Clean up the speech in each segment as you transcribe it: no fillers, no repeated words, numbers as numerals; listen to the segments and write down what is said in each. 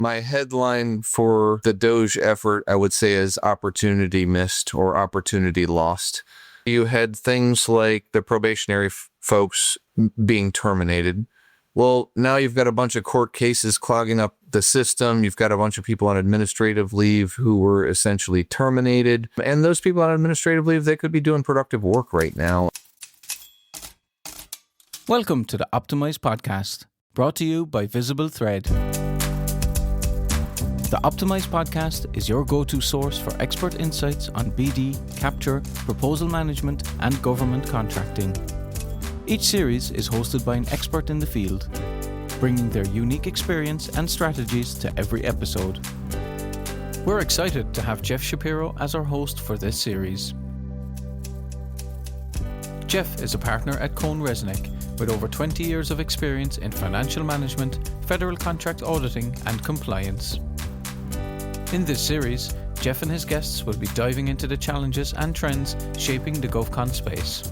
My headline for the DOGE effort, I would say, is opportunity missed or opportunity lost. You had things like the probationary folks being terminated. Well, now you've got a bunch of court cases clogging up the system. You've got a bunch of people on administrative leave who were essentially terminated. And those people on administrative leave, they could be doing productive work right now. Welcome to the Optimize podcast, brought to you by VisibleThread. The Optimize podcast is your go-to source for expert insights on BD, capture, proposal management, and government contracting. Each series is hosted by an expert in the field, bringing their unique experience and strategies to every episode. We're excited to have Jeff Shapiro as our host for this series. Jeff is a partner at CohnReznick with over 20 years of experience in financial management, federal contract auditing, and compliance. In this series, Jeff and his guests will be diving into the challenges and trends shaping the GovCon's space.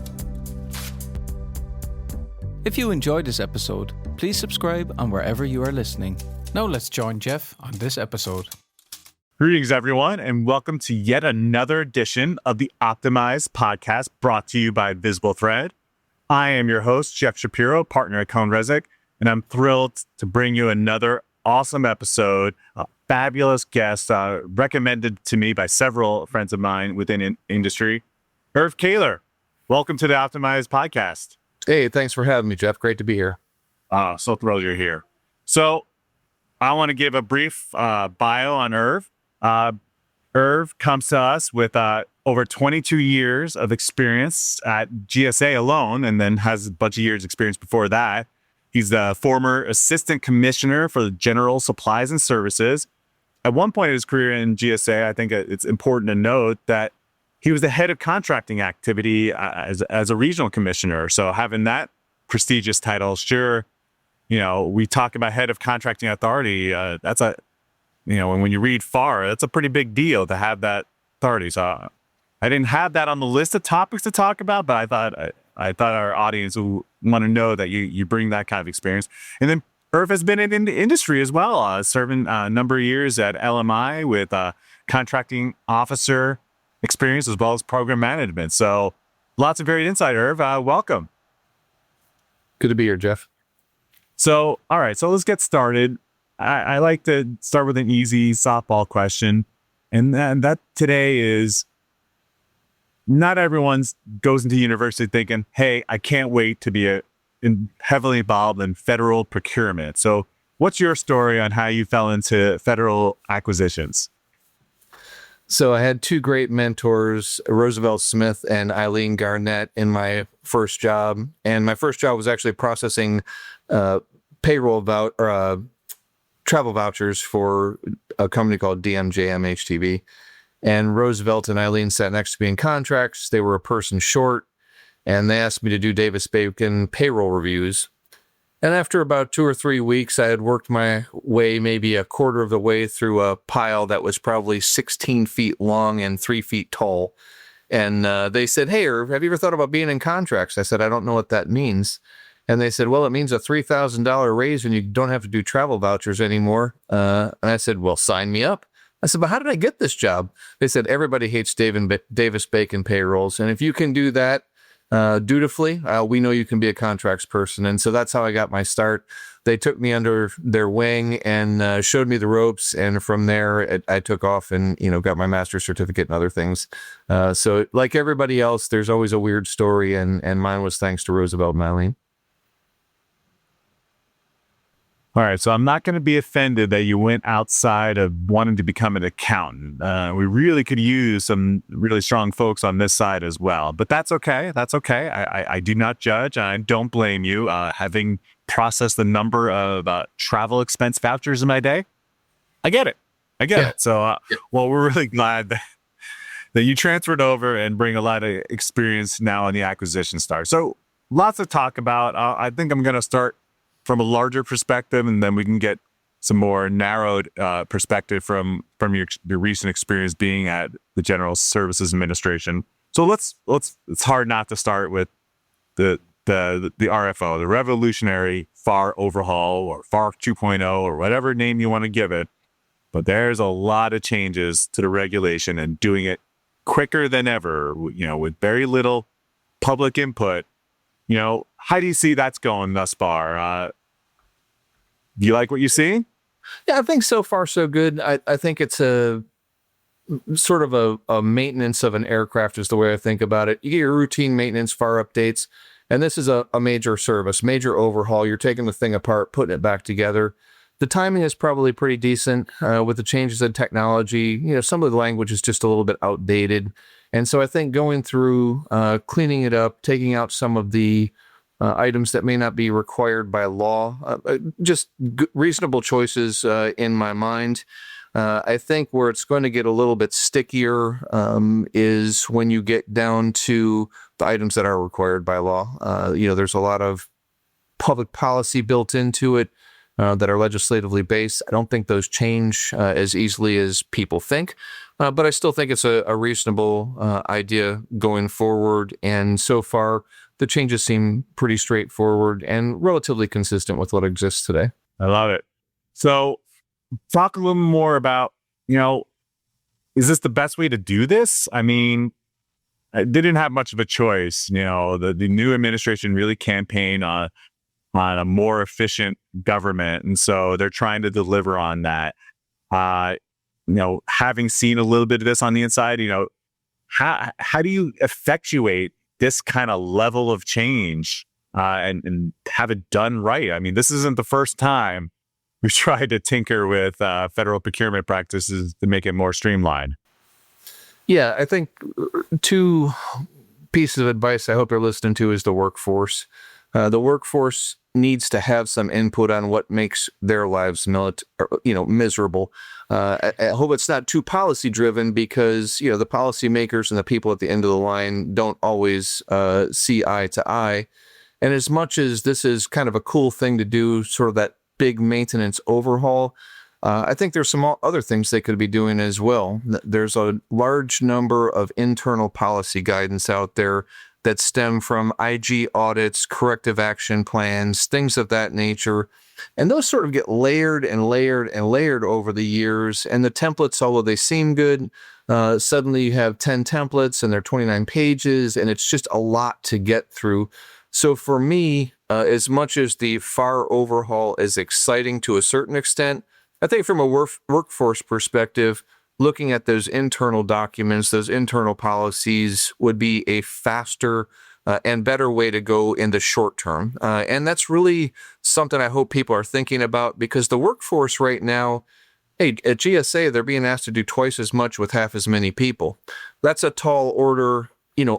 If you enjoyed this episode, please subscribe on wherever you are listening. Now let's join Jeff on this episode. Greetings, everyone, and welcome to yet another edition of the Optimize podcast brought to you by VisibleThread. I am your host, Jeff Shapiro, partner at CohnReznick, and I'm thrilled to bring you another awesome episode, a fabulous guest recommended to me by several friends of mine within industry, Erv Koehler. Welcome to the Optimize podcast. Hey, thanks for having me, Jeff. Great to be here. So thrilled you're here. So I want to give a brief bio on Erv. Erv comes to us with over 22 years of experience at GSA alone, and then has a bunch of years experience before that. He's the former assistant commissioner for the general supplies and services. At one point in his career in GSA, I think it's important to note that he was the head of contracting activity as a regional commissioner. So having that prestigious title, sure, we talk about head of contracting authority. That's when you read FAR, that's a pretty big deal to have that authority. So I didn't have that on the list of topics to talk about, but I thought our audience would want to know that you bring that kind of experience. And then Erv has been in the industry as well, serving a number of years at LMI with contracting officer experience as well as program management. So lots of varied insight, Erv. Welcome. Good to be here, Jeff. So, all right, so let's get started. I like to start with an easy softball question. And that today is, not everyone goes into university thinking, hey, I can't wait to be heavily involved in federal procurement. So what's your story on how you fell into federal acquisitions? So I had two great mentors, Roosevelt Smith and Eileen Garnett, in my first job. And my first job was actually processing travel vouchers for a company called DMJ MHTV. And Roosevelt and Eileen sat next to me in contracts. They were a person short, and they asked me to do Davis-Bacon payroll reviews. And after about 2 or 3 weeks, I had worked my way maybe a quarter of the way through a pile that was probably 16 feet long and 3 feet tall. And they said, hey, Erv, have you ever thought about being in contracts? I said, I don't know what that means. And they said, well, it means a $3,000 raise and you don't have to do travel vouchers anymore. And I said, well, sign me up. I said, but how did I get this job? They said, everybody hates Davis-Bacon payrolls. And if you can do that dutifully, we know you can be a contracts person. And so that's how I got my start. They took me under their wing and showed me the ropes. And from there, I took off and, got my master's certificate and other things. So like everybody else, there's always a weird story. And mine was thanks to Roosevelt and Eileen. All right, so I'm not going to be offended that you went outside of wanting to become an accountant. We really could use some really strong folks on this side as well, but that's okay. That's okay. I do not judge. I don't blame you. Having processed the number of travel expense vouchers in my day, I get it. it. So, well, we're really glad that you transferred over and bring a lot of experience now on the acquisition start. So lots to talk about. I think I'm going to start from a larger perspective, and then we can get some more narrowed perspective from your recent experience being at the General Services Administration. So it's hard not to start with the RFO, the Revolutionary FAR Overhaul, or FAR 2.0, or whatever name you want to give it. but there's a lot of changes to the regulation and doing it quicker than ever, with very little public input. How do you see that's going thus far? Do you like what you see? Yeah, I think so far so good. I think it's a sort of a maintenance of an aircraft is the way I think about it. You get your routine maintenance, FAR updates, and this is a major service, major overhaul. You're taking the thing apart, putting it back together. The timing is probably pretty decent with the changes in technology. Some of the language is just a little bit outdated. And so I think going through, cleaning it up, taking out some of the items that may not be required by law, just reasonable choices in my mind. I think where it's going to get a little bit stickier is when you get down to the items that are required by law. There's a lot of public policy built into it that are legislatively based. I don't think those change as easily as people think, but I still think it's a reasonable idea going forward. And so far, the changes seem pretty straightforward and relatively consistent with what exists today. I love it. So talk a little more about, is this the best way to do this? I mean, they didn't have much of a choice. The new administration really campaigned on a more efficient government. And so they're trying to deliver on that. Having seen a little bit of this on the inside, how do you effectuate this kind of level of change and have it done right? I mean, this isn't the first time we've tried to tinker with federal procurement practices to make it more streamlined. Yeah, I think two pieces of advice I hope you're listening to is the workforce. The workforce needs to have some input on what makes their lives miserable. I hope it's not too policy driven because, the policymakers and the people at the end of the line don't always see eye to eye. And as much as this is kind of a cool thing to do, sort of that big maintenance overhaul, I think there's some other things they could be doing as well. There's a large number of internal policy guidance out there that stem from IG audits, corrective action plans, things of that nature. And those sort of get layered and layered and layered over the years. And the templates, although they seem good, suddenly you have 10 templates and they're 29 pages, and it's just a lot to get through. So for me, as much as the FAR overhaul is exciting to a certain extent, I think from a workforce perspective, looking at those internal documents, those internal policies would be a faster and better way to go in the short term. And that's really something I hope people are thinking about, because the workforce right now, at GSA, they're being asked to do twice as much with half as many people. That's a tall order,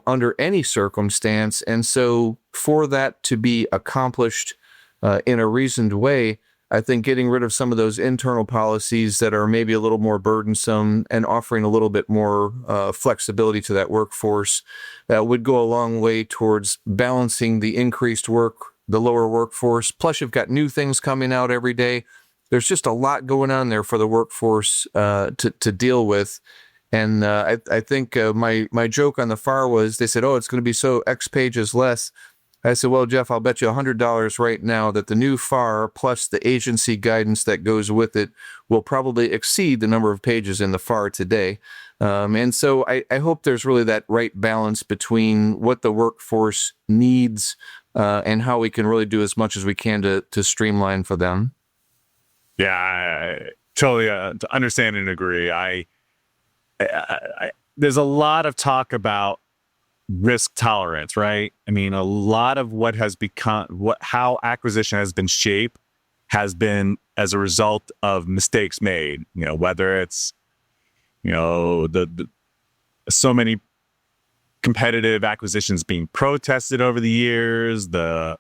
under any circumstance. And so for that to be accomplished in a reasoned way, I think getting rid of some of those internal policies that are maybe a little more burdensome and offering a little bit more flexibility to that workforce would go a long way towards balancing the increased work, the lower workforce. Plus, you've got new things coming out every day. There's just a lot going on there for the workforce to deal with. And I think my joke on the FAR was, they said, it's going to be so X pages less. I said, well, Jeff, I'll bet you $100 right now that the new FAR plus the agency guidance that goes with it will probably exceed the number of pages in the FAR today. And so I hope there's really that right balance between what the workforce needs and how we can really do as much as we can to streamline for them. Yeah, I totally understand and agree. There's a lot of talk about risk tolerance, right? I mean, a lot of what has become, how acquisition has been shaped has been as a result of mistakes made, whether it's, the so many competitive acquisitions being protested over the years, the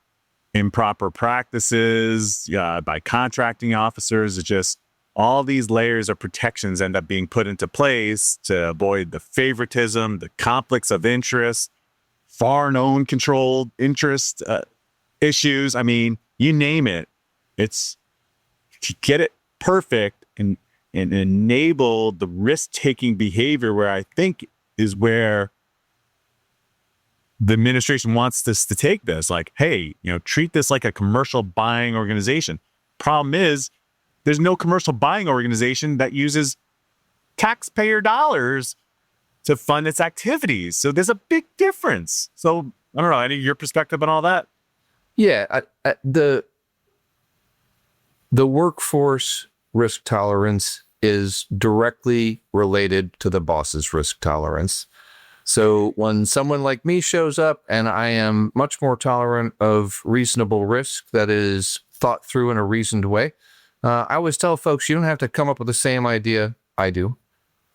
improper practices by contracting officers. It's just all these layers of protections end up being put into place to avoid the favoritism, the conflicts of interest, foreign owned controlled interest issues. I mean, you name it. It's to get it perfect and enable the risk-taking behavior, where I think is where the administration wants this to take this. Like, hey, treat this like a commercial buying organization. Problem is, there's no commercial buying organization that uses taxpayer dollars to fund its activities. So there's a big difference. So I don't know, any of your perspective on all that? Yeah, the workforce risk tolerance is directly related to the boss's risk tolerance. So when someone like me shows up and I am much more tolerant of reasonable risk that is thought through in a reasoned way, I always tell folks, you don't have to come up with the same idea I do.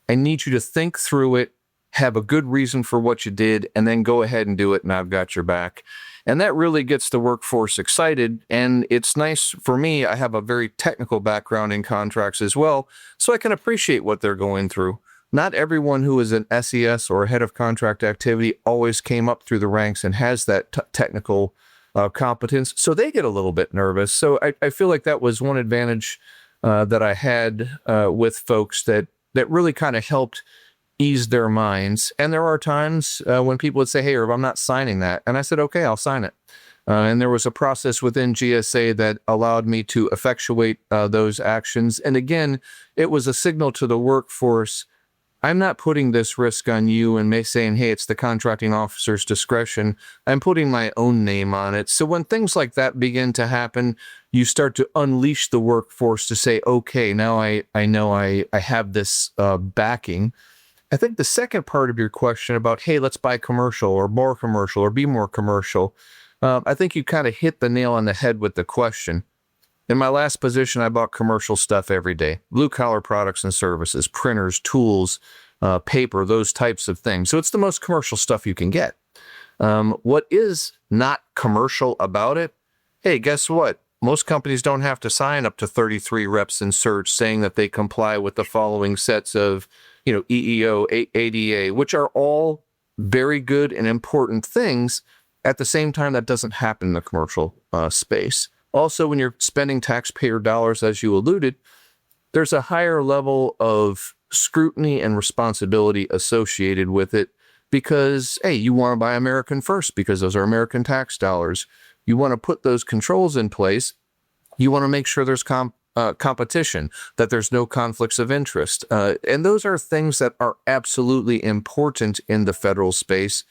I need you to think through it, have a good reason for what you did, and then go ahead and do it, and I've got your back. And that really gets the workforce excited. And it's nice for me. I have a very technical background in contracts as well, so I can appreciate what they're going through. Not everyone who is an SES or a head of contract activity always came up through the ranks and has that technical competence, so they get a little bit nervous. So I feel like that was one advantage that I had with folks that really kind of helped ease their minds. And there are times when people would say, hey, Erv, I'm not signing that. And I said, okay, I'll sign it. And there was a process within GSA that allowed me to effectuate those actions. And again, it was a signal to the workforce, I'm not putting this risk on you and saying, hey, it's the contracting officer's discretion. I'm putting my own name on it. So when things like that begin to happen, you start to unleash the workforce to say, okay, now I know I have this backing. I think the second part of your question about, hey, let's buy commercial or be more commercial, I think you kind of hit the nail on the head with the question. In my last position, I bought commercial stuff every day, blue-collar products and services, printers, tools, paper, those types of things. So it's the most commercial stuff you can get. What is not commercial about it? Hey, guess what? Most companies don't have to sign up to 33 reps in search saying that they comply with the following sets of, EEO, ADA, which are all very good and important things. At the same time, that doesn't happen in the commercial space. Also, when you're spending taxpayer dollars, as you alluded, there's a higher level of scrutiny and responsibility associated with it because, hey, you want to buy American first because those are American tax dollars. You want to put those controls in place. You want to make sure there's competition, that there's no conflicts of interest. And those are things that are absolutely important in the federal space,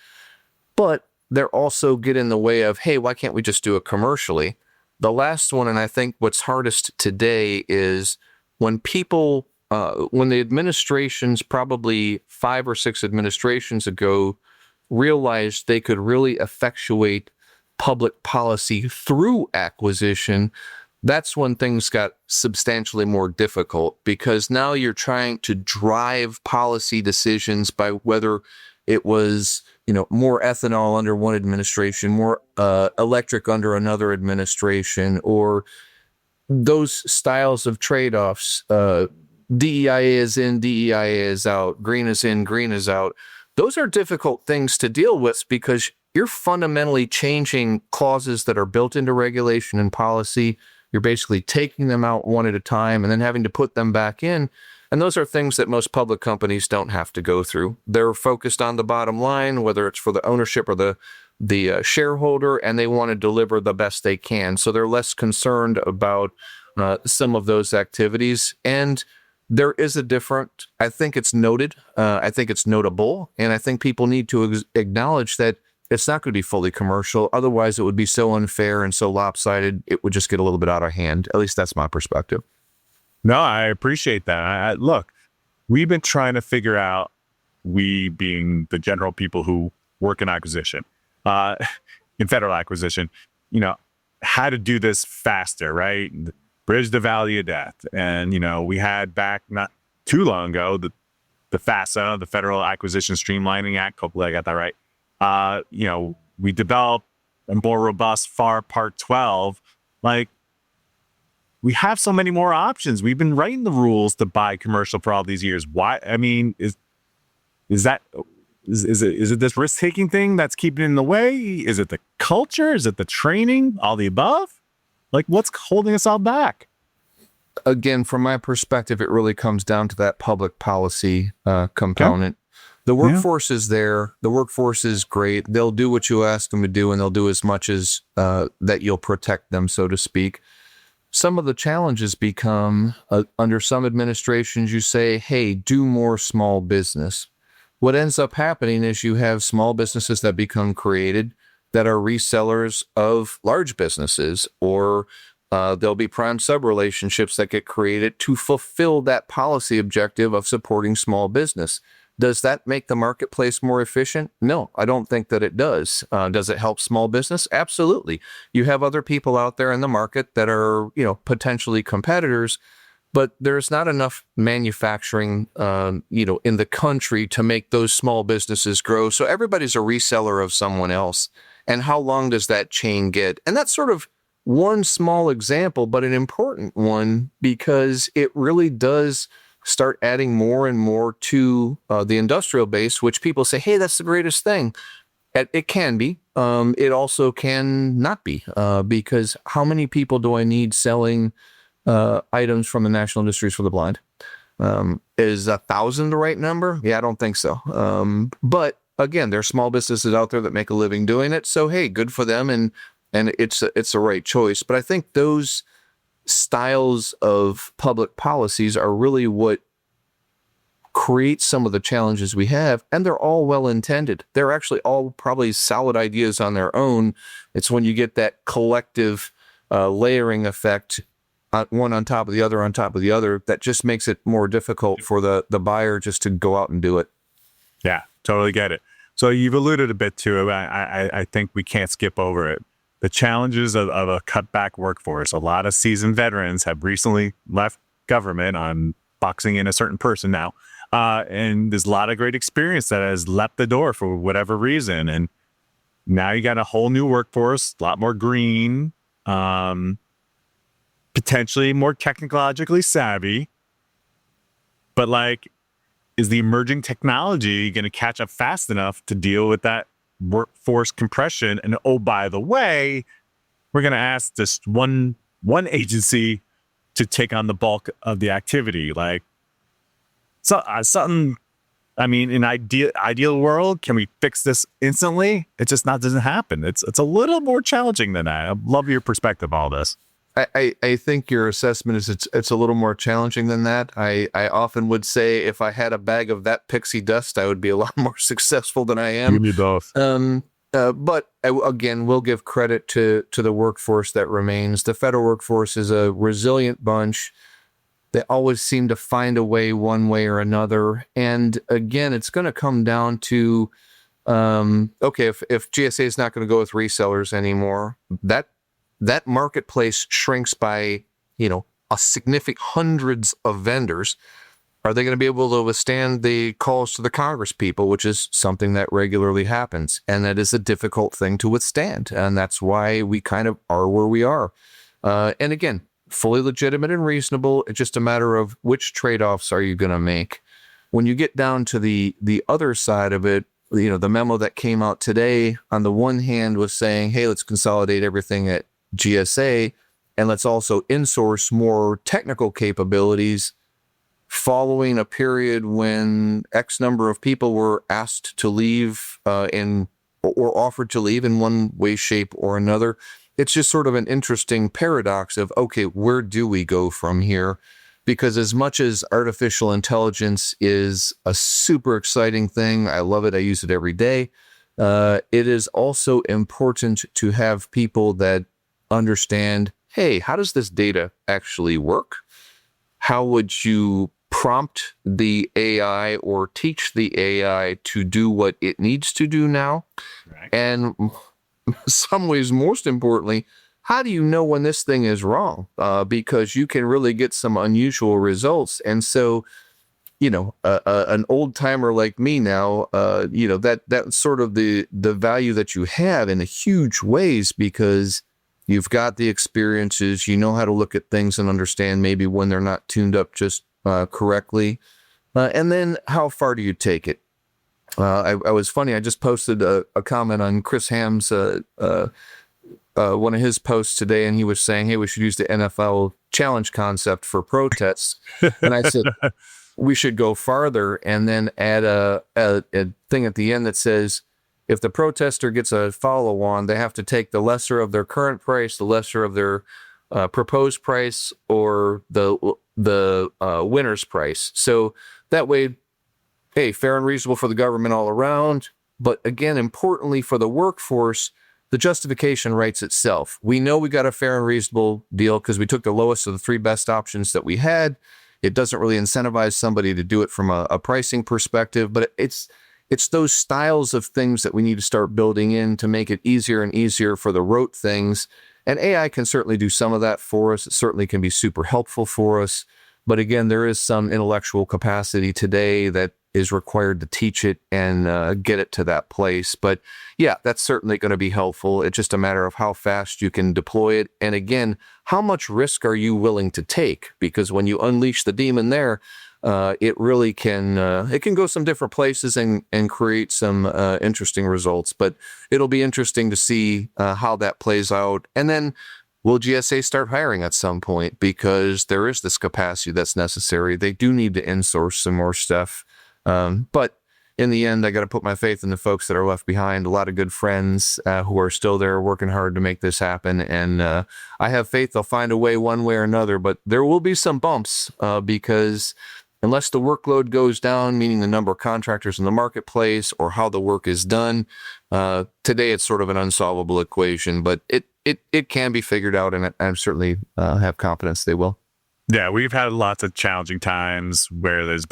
but they're also get in the way of, hey, why can't we just do it commercially? The last one, and I think what's hardest today, is when people, when the administrations, probably 5 or 6 administrations ago, realized they could really effectuate public policy through acquisition, that's when things got substantially more difficult, because now you're trying to drive policy decisions by whether it was, more ethanol under one administration, more electric under another administration, or those styles of trade-offs. DEIA is in, DEIA is out, green is in, green is out. Those are difficult things to deal with because you're fundamentally changing clauses that are built into regulation and policy. You're basically taking them out one at a time and then having to put them back in. And those are things that most public companies don't have to go through. They're focused on the bottom line, whether it's for the ownership or the shareholder, and they want to deliver the best they can. So they're less concerned about some of those activities. And there is I think it's noted, I think it's notable, and I think people need to acknowledge that it's not going to be fully commercial. Otherwise, it would be so unfair and so lopsided, it would just get a little bit out of hand. At least that's my perspective. No, I appreciate that. Look, we've been trying to figure out, we being the general people who work in acquisition, in federal acquisition, how to do this faster, right? Bridge the valley of death. And, we had back not too long ago, the FASA, the Federal Acquisition Streamlining Act, hopefully I got that right. We developed a more robust FAR Part 12, we have so many more options. We've been writing the rules to buy commercial for all these years. Why? I mean, is it this risk-taking thing that's keeping it in the way? Is it the culture? Is it the training? All the above? What's holding us all back? Again, from my perspective, it really comes down to that public policy component. Okay. The workforce is there. The workforce is great. They'll do what you ask them to do, and they'll do as much as that you'll protect them, so to speak. some of the challenges become, under some administrations, you say, hey, do more small business. What ends up happening is you have small businesses that become created that are resellers of large businesses, or there'll be prime sub relationships that get created to fulfill that policy objective of supporting small business. Does that make the marketplace more efficient? No, I don't think that it does. Does it help small business? Absolutely. You have other people out there in the market that are, potentially competitors, but there's not enough manufacturing, in the country to make those small businesses grow. So everybody's a reseller of someone else. And how long does that chain get? And that's sort of one small example, but an important one, because it really does start adding more and more to the industrial base, which people say, hey, that's the greatest thing. It can be. It also can not be, because how many people do I need selling items from the National Industries for the Blind? Is 1,000 the right number? Yeah, I don't think so. But again, there are small businesses out there that make a living doing it. So, hey, good for them. And it's the right choice. But I think those styles of public policies are really what create some of the challenges we have, and they're all well-intended. They're actually all probably solid ideas on their own. It's when you get that collective layering effect, one on top of the other on top of the other, that just makes it more difficult for the buyer just to go out and do it. Yeah, totally get it. So you've alluded a bit to it. I think we can't skip over it. The challenges of a cutback workforce. A lot of seasoned veterans have recently left government. I'm boxing in a certain person now. And there's a lot of great experience that has left the door for whatever reason. And now you got a whole new workforce, a lot more green, potentially more technologically savvy. But is the emerging technology going to catch up fast enough to deal with that workforce compression? And oh, by the way, we're going to ask this one agency to take on the bulk of the activity. Something. I mean, in ideal world, can we fix this instantly? It just doesn't happen. It's a little more challenging than that. I love your perspective on all this. I think your assessment is it's a little more challenging than that. I often would say if I had a bag of that pixie dust, I would be a lot more successful than I am. Give me both. But again, we'll give credit to the workforce that remains. The federal workforce is a resilient bunch. They always seem to find a way one way or another. And again, it's going to come down to, okay, if GSA is not going to go with resellers anymore, that marketplace shrinks by, a significant hundreds of vendors. Are they going to be able to withstand the calls to the Congress people, which is something that regularly happens? And that is a difficult thing to withstand. And that's why we kind of are where we are. And again, fully legitimate and reasonable. It's just a matter of which trade-offs are you going to make. When you get down to the other side of it, the memo that came out today, on the one hand, was saying, hey, let's consolidate everything at GSA, and let's also insource more technical capabilities following a period when X number of people were asked to leave or offered to leave in one way, shape, or another. It's just sort of an interesting paradox of, okay, where do we go from here? Because as much as artificial intelligence is a super exciting thing, I love it, I use it every day, it is also important to have people that understand, hey, how does this data actually work? How would you prompt the AI or teach the AI to do what it needs to do now? Right. And in some ways, most importantly, how do you know when this thing is wrong? Because you can really get some unusual results. And so, an old timer like me now, that's sort of the value that you have in a huge ways, because you've got the experiences, you know how to look at things and understand maybe when they're not tuned up just correctly. And then how far do you take it? I was funny. I just posted a comment on Chris Ham's one of his posts today, and he was saying, hey, we should use the NFL challenge concept for protests. And I said, we should go farther and then add a thing at the end that says, if the protester gets a follow-on, they have to take the lesser of their current price, the lesser of their proposed price or the winner's price. So that way, hey, fair and reasonable for the government all around. But again, importantly for the workforce, the justification writes itself. We know we got a fair and reasonable deal because we took the lowest of the three best options that we had. It doesn't really incentivize somebody to do it from a pricing perspective, but it's those styles of things that we need to start building in to make it easier and easier for the rote things. And AI can certainly do some of that for us. It certainly can be super helpful for us. But again, there is some intellectual capacity today that is required to teach it and get it to that place. But yeah, that's certainly going to be helpful. It's just a matter of how fast you can deploy it. And again, how much risk are you willing to take? Because when you unleash the demon there, it really can go some different places and create some interesting results. But it'll be interesting to see how that plays out. And then will GSA start hiring at some point? Because there is this capacity that's necessary. They do need to insource some more stuff. But in the end, I got to put my faith in the folks that are left behind. A lot of good friends who are still there working hard to make this happen. And I have faith they'll find a way one way or another. But there will be some bumps because unless the workload goes down, meaning the number of contractors in the marketplace or how the work is done, today it's sort of an unsolvable equation. But it can be figured out, and I certainly have confidence they will. Yeah, we've had lots of challenging times where this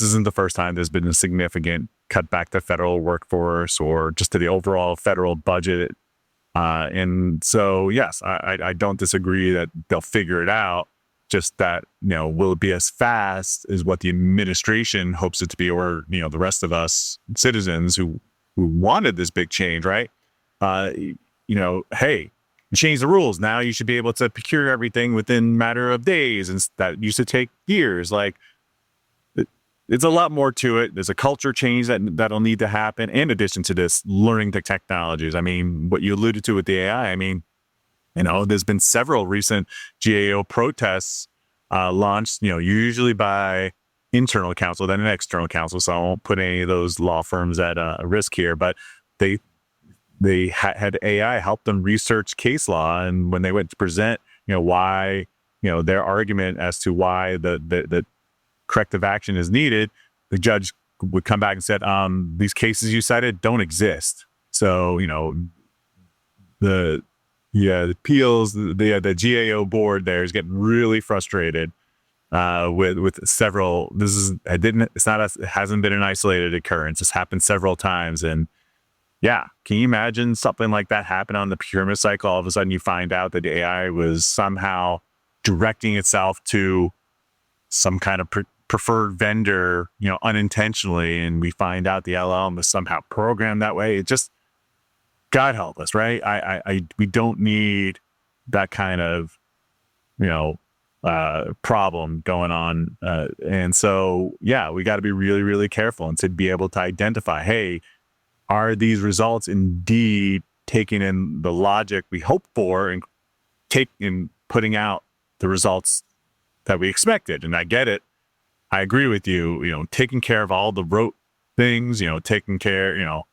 isn't the first time there's been a significant cutback to federal workforce or just to the overall federal budget. And so, yes, I don't disagree that they'll figure it out. Just that, will it be as fast as what the administration hopes it to be, or, the rest of us citizens who wanted this big change, right? Hey, change the rules. Now you should be able to procure everything within a matter of days, and that used to take years. Like, it's a lot more to it. There's a culture change that'll need to happen in addition to this learning the technologies. I mean, what you alluded to with the AI, there's been several recent GAO protests launched, usually by internal counsel, then an external counsel. So I won't put any of those law firms at risk here, but they had AI help them research case law. And when they went to present, why, their argument as to why the corrective action is needed, the judge would come back and said, these cases you cited don't exist. So, the appeals, the GAO board there is getting really frustrated with several. It hasn't been an isolated occurrence. It's happened several times. And yeah, can you imagine something like that happen on the procurement cycle? All of a sudden you find out that the AI was somehow directing itself to some kind of preferred vendor, unintentionally. And we find out the LLM was somehow programmed that way. It just, God help us, right? We don't need that kind of, problem going on. And so, yeah, we got to be really, really careful and to be able to identify, hey, are these results indeed taking in the logic we hope for and putting out the results that we expected? And I get it. I agree with you, taking care of all the rote things, taking care,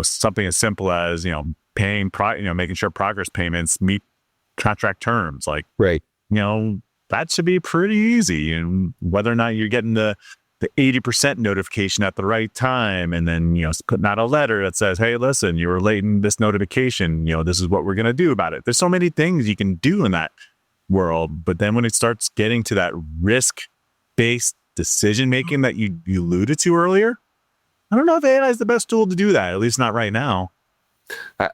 something as simple as, paying, making sure progress payments meet contract terms. Like, right. That should be pretty easy. And whether or not you're getting the 80% notification at the right time, and then, putting out a letter that says, hey, listen, you were late in this notification, this is what we're going to do about it. There's so many things you can do in that world. But then when it starts getting to that risk-based decision-making that you alluded to earlier, I don't know if AI is the best tool to do that, at least not right now.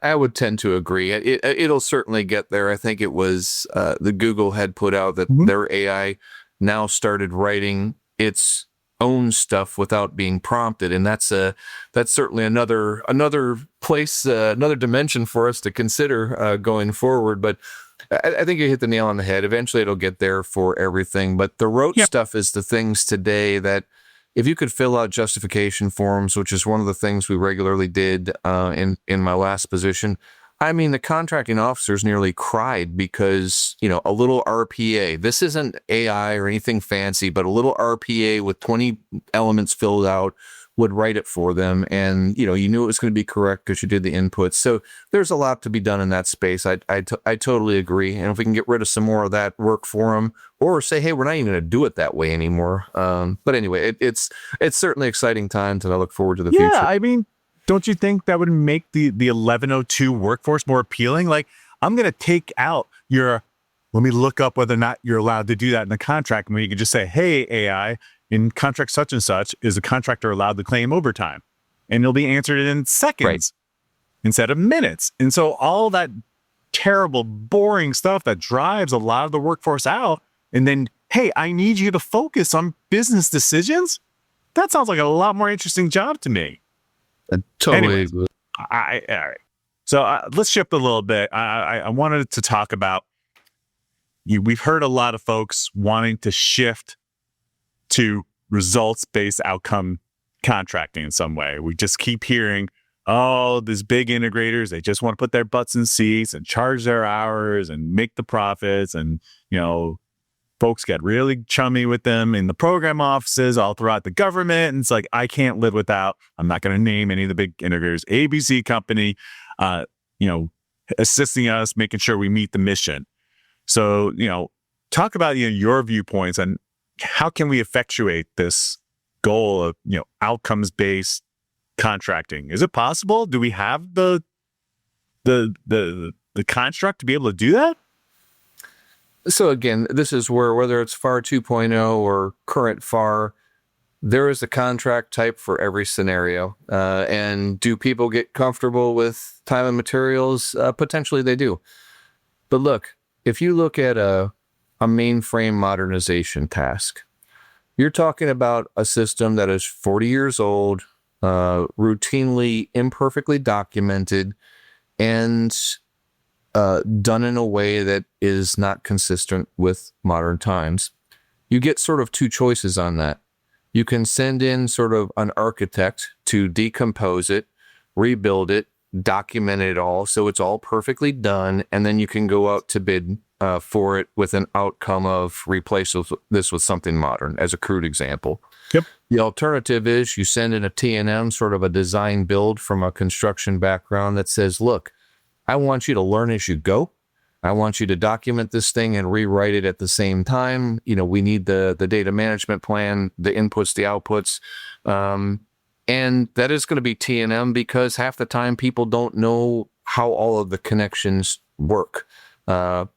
I would tend to agree. It'll certainly get there. I think it was the Google had put out that their AI now started writing its own stuff without being prompted, and that's certainly another place, another dimension for us to consider going forward. But I think you hit the nail on the head. Eventually, it'll get there for everything. But the rote stuff is the things today that, if you could fill out justification forms, which is one of the things we regularly did in my last position, the contracting officers nearly cried because, a little RPA, this isn't AI or anything fancy, but a little RPA with 20 elements filled out would write it for them. And, you knew it was going to be correct because you did the inputs. So there's a lot to be done in that space. I totally agree. And if we can get rid of some more of that work for them, or say, hey, we're not even going to do it that way anymore. But anyway, it's certainly exciting times, and I look forward to the future. Yeah, I mean, don't you think that would make the 1102 workforce more appealing? Like, I'm going to take out let me look up whether or not you're allowed to do that in the contract. I mean, you can just say, hey, AI, in contract such and such, is a contractor allowed to claim overtime? And it'll be answered in seconds instead of minutes. And so all that terrible, boring stuff that drives a lot of the workforce out, and then, hey, I need you to focus on business decisions? That sounds like a lot more interesting job to me. Totally. Anyways, all right. So let's shift a little bit. I wanted to talk about we've heard a lot of folks wanting to shift to results-based outcome contracting in some way. We just keep hearing, these big integrators, they just want to put their butts in seats and charge their hours and make the profits. And, folks get really chummy with them in the program offices all throughout the government. And it's like, I can't live without, I'm not going to name any of the big integrators, ABC company, assisting us, making sure we meet the mission. So, talk about your viewpoints and how can we effectuate this goal of, outcomes-based contracting? Is it possible? Do we have the construct to be able to do that? So again, this is where, whether it's FAR 2.0 or current FAR, there is a contract type for every scenario. And do people get comfortable with time and materials? Potentially they do. But look, if you look at a mainframe modernization task, you're talking about a system that is 40 years old, routinely imperfectly documented, and done in a way that is not consistent with modern times. You get sort of two choices on that. You can send in sort of an architect to decompose it, rebuild it, document it all so it's all perfectly done, and then you can go out to bid for it with an outcome of replace this with something modern, as a crude example. Yep. The alternative is you send in a T&M, sort of a design build from a construction background that says, look, I want you to learn as you go. I want you to document this thing and rewrite it at the same time. We need the data management plan, the inputs, the outputs. And that is going to be T&M because half the time people don't know how all of the connections work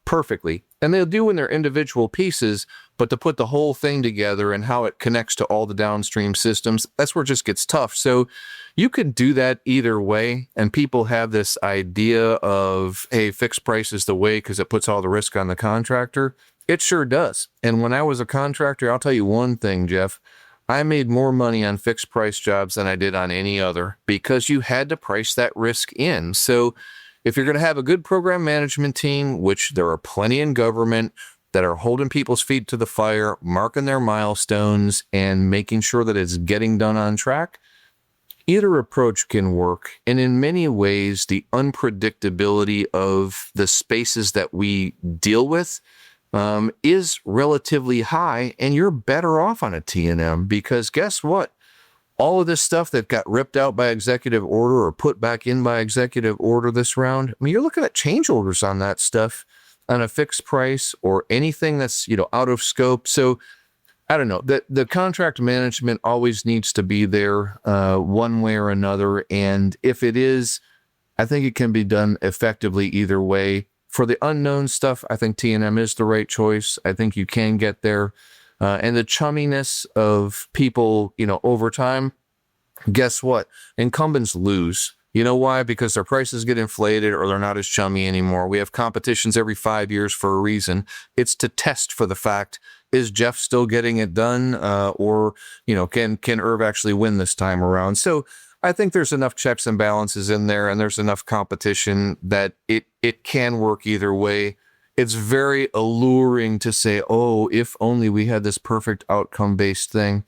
perfectly. And they'll do in their individual pieces, but to put the whole thing together and how it connects to all the downstream systems, that's where it just gets tough. So you can do that either way. And people have this idea of, hey, fixed price is the way because it puts all the risk on the contractor. It sure does. And when I was a contractor, I'll tell you one thing, Jeff, I made more money on fixed price jobs than I did on any other because you had to price that risk in. So if you're going to have a good program management team, which there are plenty in government that are holding people's feet to the fire, marking their milestones, and making sure that it's getting done on track, either approach can work. And in many ways, the unpredictability of the spaces that we deal with is relatively high, and you're better off on a T&M because guess what? All of this stuff that got ripped out by executive order or put back in by executive order this round, I mean, you're looking at change orders on that stuff on a fixed price or anything that's, out of scope. So I don't know, the contract management always needs to be there one way or another. And if it is, I think it can be done effectively either way. For the unknown stuff, I think T&M is the right choice. I think you can get there. And the chumminess of people, over time, guess what? Incumbents lose. You know why? Because their prices get inflated or they're not as chummy anymore. We have competitions every 5 years for a reason. It's to test for the fact, is Jeff still getting it done? Or can Erv actually win this time around? So I think there's enough checks and balances in there, and there's enough competition that it can work either way. It's very alluring to say, oh, if only we had this perfect outcome-based thing.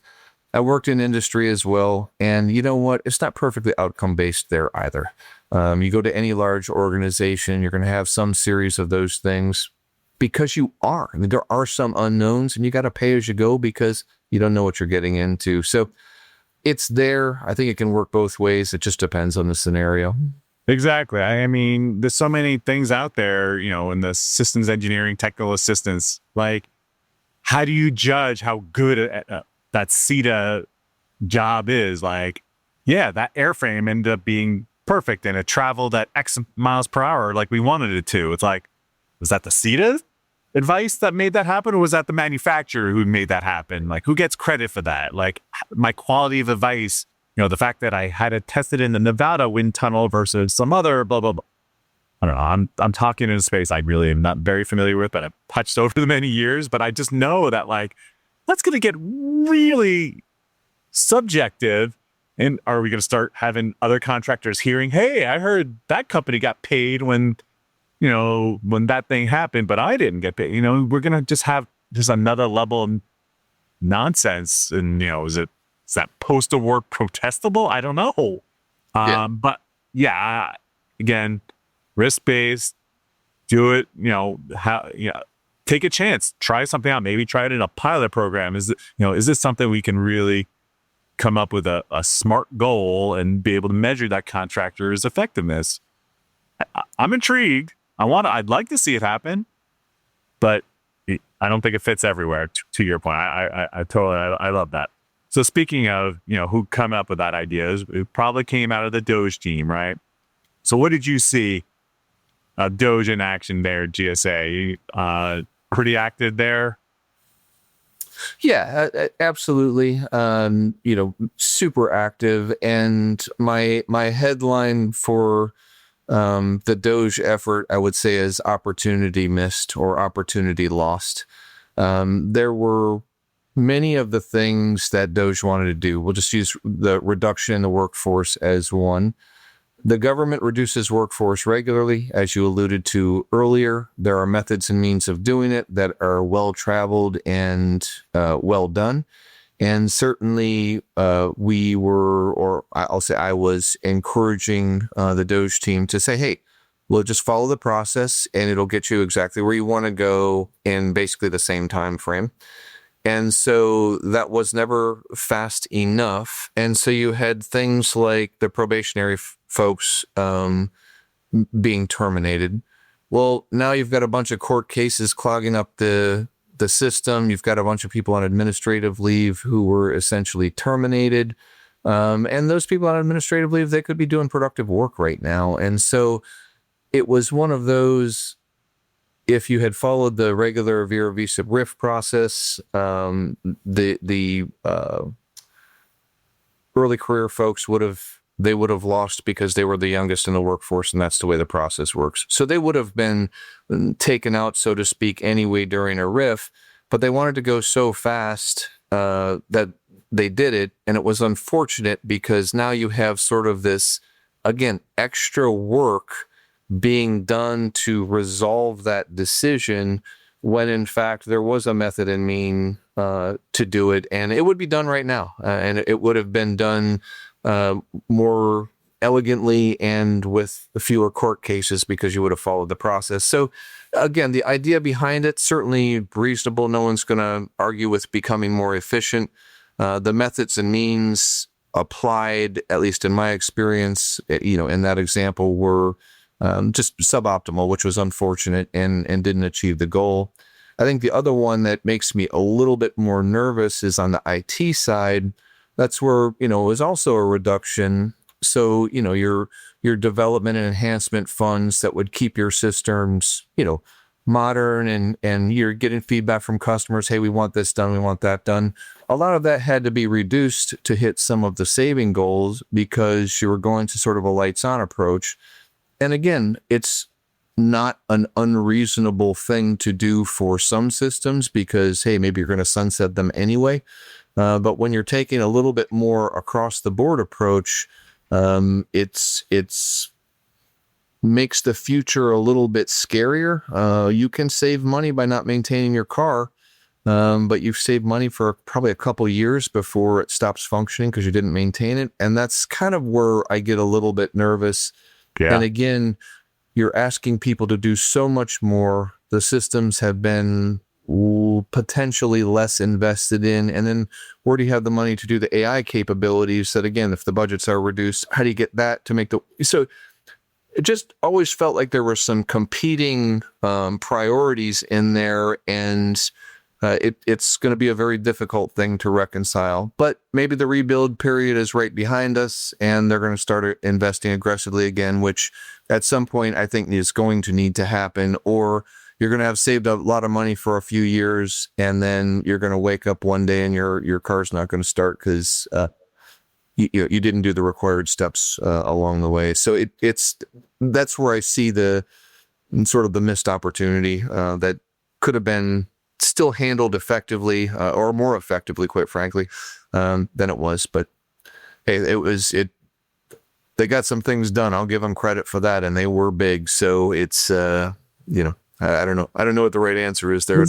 I worked in industry as well, and you know what? It's not perfectly outcome-based there either. You go to any large organization, you're going to have some series of those things because you are. I mean, there are some unknowns, and you got to pay as you go because you don't know what you're getting into. So it's there. I think it can work both ways. It just depends on the scenario. Exactly. I mean, there's so many things out there, in the systems engineering, technical assistance. Like, how do you judge how good that CETA job is? Like, yeah, that airframe ended up being perfect and it traveled at X miles per hour like we wanted it to. It's like, was that the CETA advice that made that happen, or was that the manufacturer who made that happen? Like, who gets credit for that? Like, my quality of advice, the fact that I had it tested in the Nevada wind tunnel versus some other blah, blah, blah. I don't know. I'm talking in a space I really am not very familiar with, but I've touched over the many years. But I just know that, like, that's going to get really subjective. And are we going to start having other contractors hearing, hey, I heard that company got paid when that thing happened, but I didn't get paid. We're going to just have just another level of nonsense. And, is that post-award protestable? I don't know. But yeah, again, risk-based, do it, take a chance, try something out, maybe try it in a pilot program. Is this something we can really come up with a smart goal and be able to measure that contractor's effectiveness? I'm intrigued. I'd like to see it happen, but I don't think it fits everywhere. To your point, I totally, I love that. So speaking of, who come up with that ideas, it probably came out of the DOGE team, right? So what did you see DOGE in action there, GSA? Pretty active there? Yeah, absolutely. Super active. And my headline for the DOGE effort, I would say, is opportunity missed or opportunity lost. There were many of the things that DOGE wanted to do. We'll just use the reduction in the workforce as one. The government reduces workforce regularly, as you alluded to earlier. There are methods and means of doing it that are well-traveled and well done. And certainly I was encouraging the DOGE team to say, hey, we'll just follow the process and it'll get you exactly where you want to go in basically the same time frame. And so that was never fast enough. And so you had things like the probationary folks being terminated. Well, now you've got a bunch of court cases clogging up the system. You've got a bunch of people on administrative leave who were essentially terminated. And those people on administrative leave, they could be doing productive work right now. And so it was one of those, if you had followed the regular Vera Visib RIF process, the early career folks would have lost because they were the youngest in the workforce, and that's the way the process works. So they would have been taken out, so to speak, anyway during a RIF, but they wanted to go so fast that they did it, and it was unfortunate because now you have sort of this, again, extra work being done to resolve that decision when in fact there was a method and mean to do it, and it would be done right now, and it would have been done more elegantly and with fewer court cases because you would have followed the process. So again, the idea behind it, certainly reasonable. No one's going to argue with becoming more efficient. The methods and means applied, at least in my experience, in that example, were just suboptimal, which was unfortunate and didn't achieve the goal. I think the other one that makes me a little bit more nervous is on the IT side. That's where, it was also a reduction. So, your development and enhancement funds that would keep your systems, modern and you're getting feedback from customers. Hey, we want this done. We want that done. A lot of that had to be reduced to hit some of the saving goals because you were going to sort of a lights on approach. And again, it's not an unreasonable thing to do for some systems because, hey, maybe you're going to sunset them anyway. But when you're taking a little bit more across the board approach, it's makes the future a little bit scarier. You can save money by not maintaining your car, but you've saved money for probably a couple years before it stops functioning because you didn't maintain it. And that's kind of where I get a little bit nervous. Yeah. And again, you're asking people to do so much more. The systems have been potentially less invested in? And then where do you have the money to do the AI capabilities that, again, if the budgets are reduced, how do you get that to make so it just always felt like there were some competing priorities in there, and it's going to be a very difficult thing to reconcile. But maybe the rebuild period is right behind us, and they're going to start investing aggressively again, which at some point I think is going to need to happen, or you're going to have saved a lot of money for a few years, and then you're going to wake up one day and your car's not going to start because you didn't do the required steps along the way. So that's where I see the sort of the missed opportunity that could have been still handled effectively or more effectively, quite frankly, than it was. But hey, they got some things done. I'll give them credit for that, and they were big. So it's I don't know. I don't know what the right answer is there.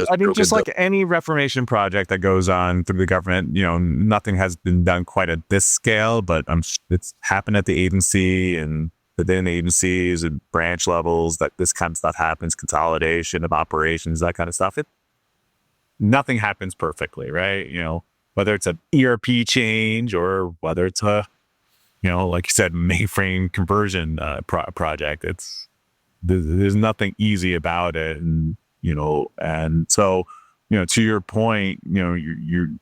I mean, just like any reformation project that goes on through the government, nothing has been done quite at this scale, but it's happened at the agency and within agencies and branch levels that this kind of stuff happens, consolidation of operations, that kind of stuff. Nothing happens perfectly, right? Whether it's an ERP change or whether it's a, like you said, mainframe conversion project, there's nothing easy about it. And so, to your point, the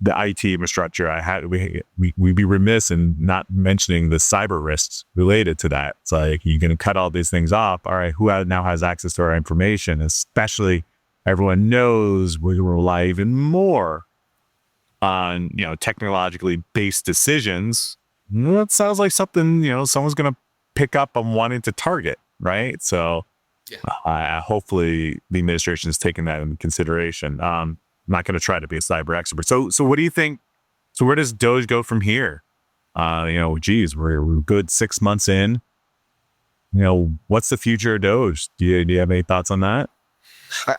IT infrastructure, we'd be remiss in not mentioning the cyber risks related to that. It's like, you're going to cut all these things off. All right, who now has access to our information? Especially everyone knows we rely even more on, technologically based decisions. That sounds like something, someone's going to pick up on wanting to target. Right. So hopefully the administration is taking that into consideration. I'm not going to try to be a cyber expert. So what do you think? So where does DOGE go from here? We're good 6 months in. What's the future of DOGE? Do you have any thoughts on that?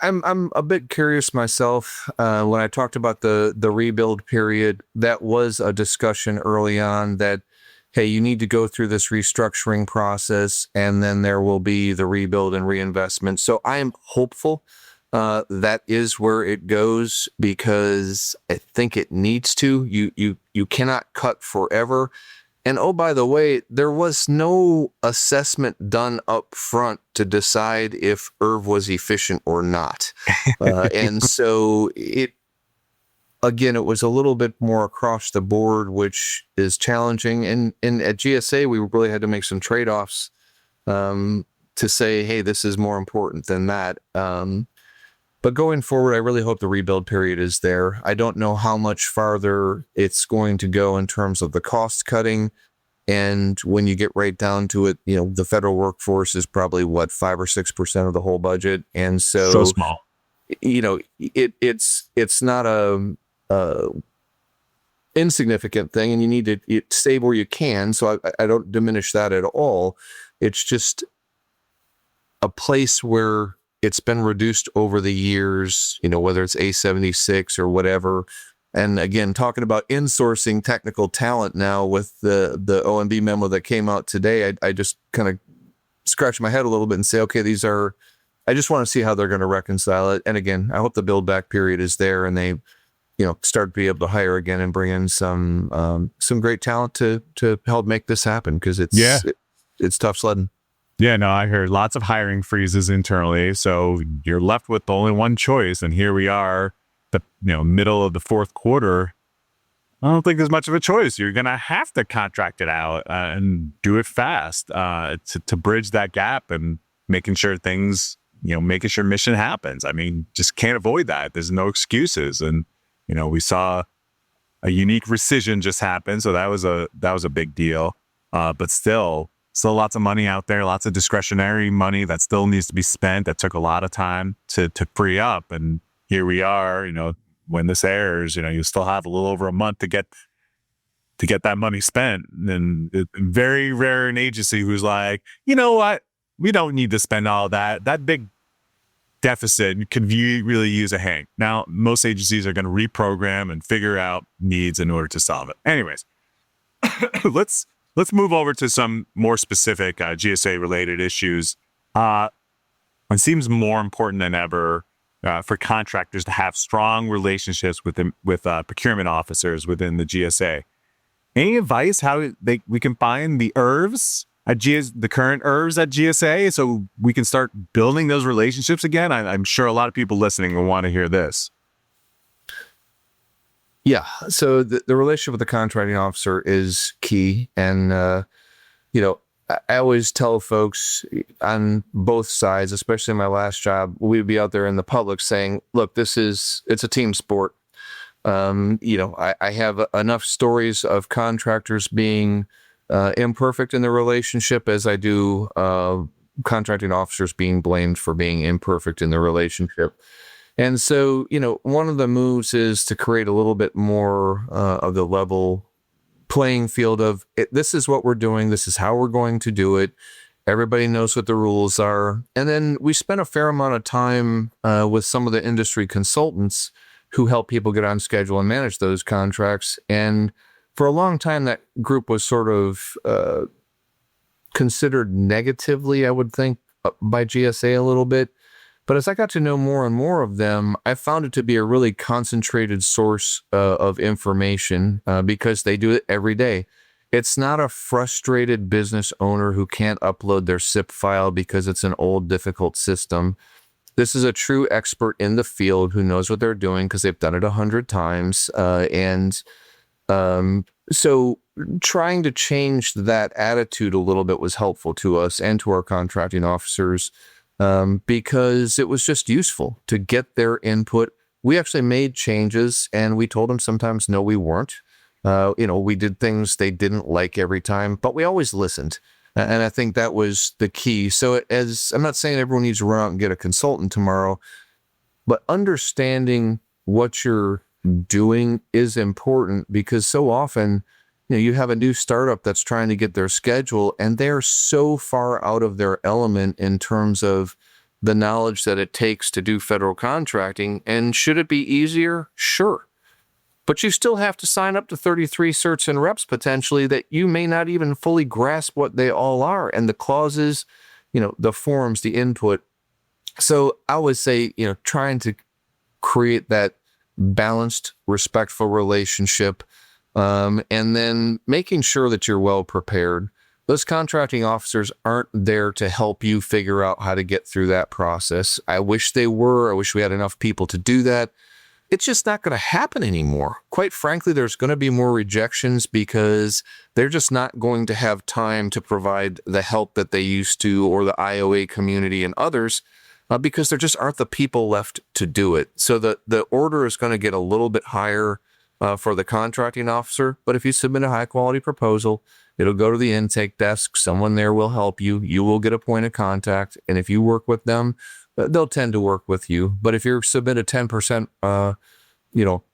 I'm a bit curious myself. When I talked about the rebuild period, that was a discussion early on that, hey, you need to go through this restructuring process, and then there will be the rebuild and reinvestment. So I am hopeful that is where it goes, because I think it needs to. You cannot cut forever. And oh, by the way, there was no assessment done up front to decide if Erv was efficient or not. And so Again, it was a little bit more across the board, which is challenging. And at GSA, we really had to make some trade-offs to say, hey, this is more important than that. But going forward, I really hope the rebuild period is there. I don't know how much farther it's going to go in terms of the cost cutting. And when you get right down to it, the federal workforce is probably 5 or 6% of the whole budget. And so small. It's not a insignificant thing, and you need to save where you can. So I don't diminish that at all. It's just a place where it's been reduced over the years, whether it's A76 or whatever. And again, talking about insourcing technical talent now with the OMB memo that came out today, I just kind of scratch my head a little bit and say, okay, I just want to see how they're going to reconcile it. And again, I hope the build back period is there and they start to be able to hire again and bring in some great talent to help make this happen, because it's tough sledding. Yeah, no, I heard lots of hiring freezes internally. So you're left with only one choice. And here we are, the middle of the fourth quarter. I don't think there's much of a choice. You're going to have to contract it out and do it fast to bridge that gap and making sure things, making sure mission happens. I mean, just can't avoid that. There's no excuses. And we saw a unique rescission just happen, so that was a big deal. But still lots of money out there, lots of discretionary money that still needs to be spent. That took a lot of time to free up, and here we are. When this airs, you still have a little over a month to get that money spent. And it's very rare an agency who's like, you know what, we don't need to spend all that. That big deficit could really use a hang. Now, most agencies are going to reprogram and figure out needs in order to solve it. Anyways, let's move over to some more specific GSA related issues. It seems more important than ever for contractors to have strong relationships with procurement officers within the GSA. Any advice how we can find the Ervs at the current Ervs at GSA so we can start building those relationships again? I'm sure a lot of people listening will want to hear this. Yeah. So the relationship with the contracting officer is key. And, I always tell folks on both sides, especially in my last job, we'd be out there in the public saying, look, it's a team sport. I have enough stories of contractors being imperfect in the relationship as I do contracting officers being blamed for being imperfect in the relationship. And so, one of the moves is to create a little bit more of the level playing field of this is what we're doing. This is how we're going to do it. Everybody knows what the rules are. And then we spent a fair amount of time with some of the industry consultants who help people get on schedule and manage those contracts. And for a long time, that group was sort of considered negatively, I would think, by GSA a little bit. But as I got to know more and more of them, I found it to be a really concentrated source of information because they do it every day. It's not a frustrated business owner who can't upload their SIP file because it's an old, difficult system. This is a true expert in the field who knows what they're doing because they've done it 100 times. So trying to change that attitude a little bit was helpful to us and to our contracting officers. Because it was just useful to get their input. We actually made changes and we told them sometimes, no, we weren't. We did things they didn't like every time, but we always listened. And I think that was the key. So I'm not saying everyone needs to run out and get a consultant tomorrow, but understanding what you're doing is important because so often, you have a new startup that's trying to get their schedule and they're so far out of their element in terms of the knowledge that it takes to do federal contracting. And should it be easier? Sure. But you still have to sign up to 33 certs and reps potentially that you may not even fully grasp what they all are. And the clauses, the forms, the input. So I would say, trying to create that balanced, respectful relationship. And then making sure that you're well prepared. Those contracting officers aren't there to help you figure out how to get through that process. I wish they were. I wish we had enough people to do that. It's just not going to happen anymore. Quite frankly, there's going to be more rejections because they're just not going to have time to provide the help that they used to, or the IOA community and others, because there just aren't the people left to do it. So the order is going to get a little bit higher for the contracting officer. But if you submit a high quality proposal, it'll go to the intake desk. Someone there will help you. You will get a point of contact. And if you work with them, they'll tend to work with you. But if you submit a 10%,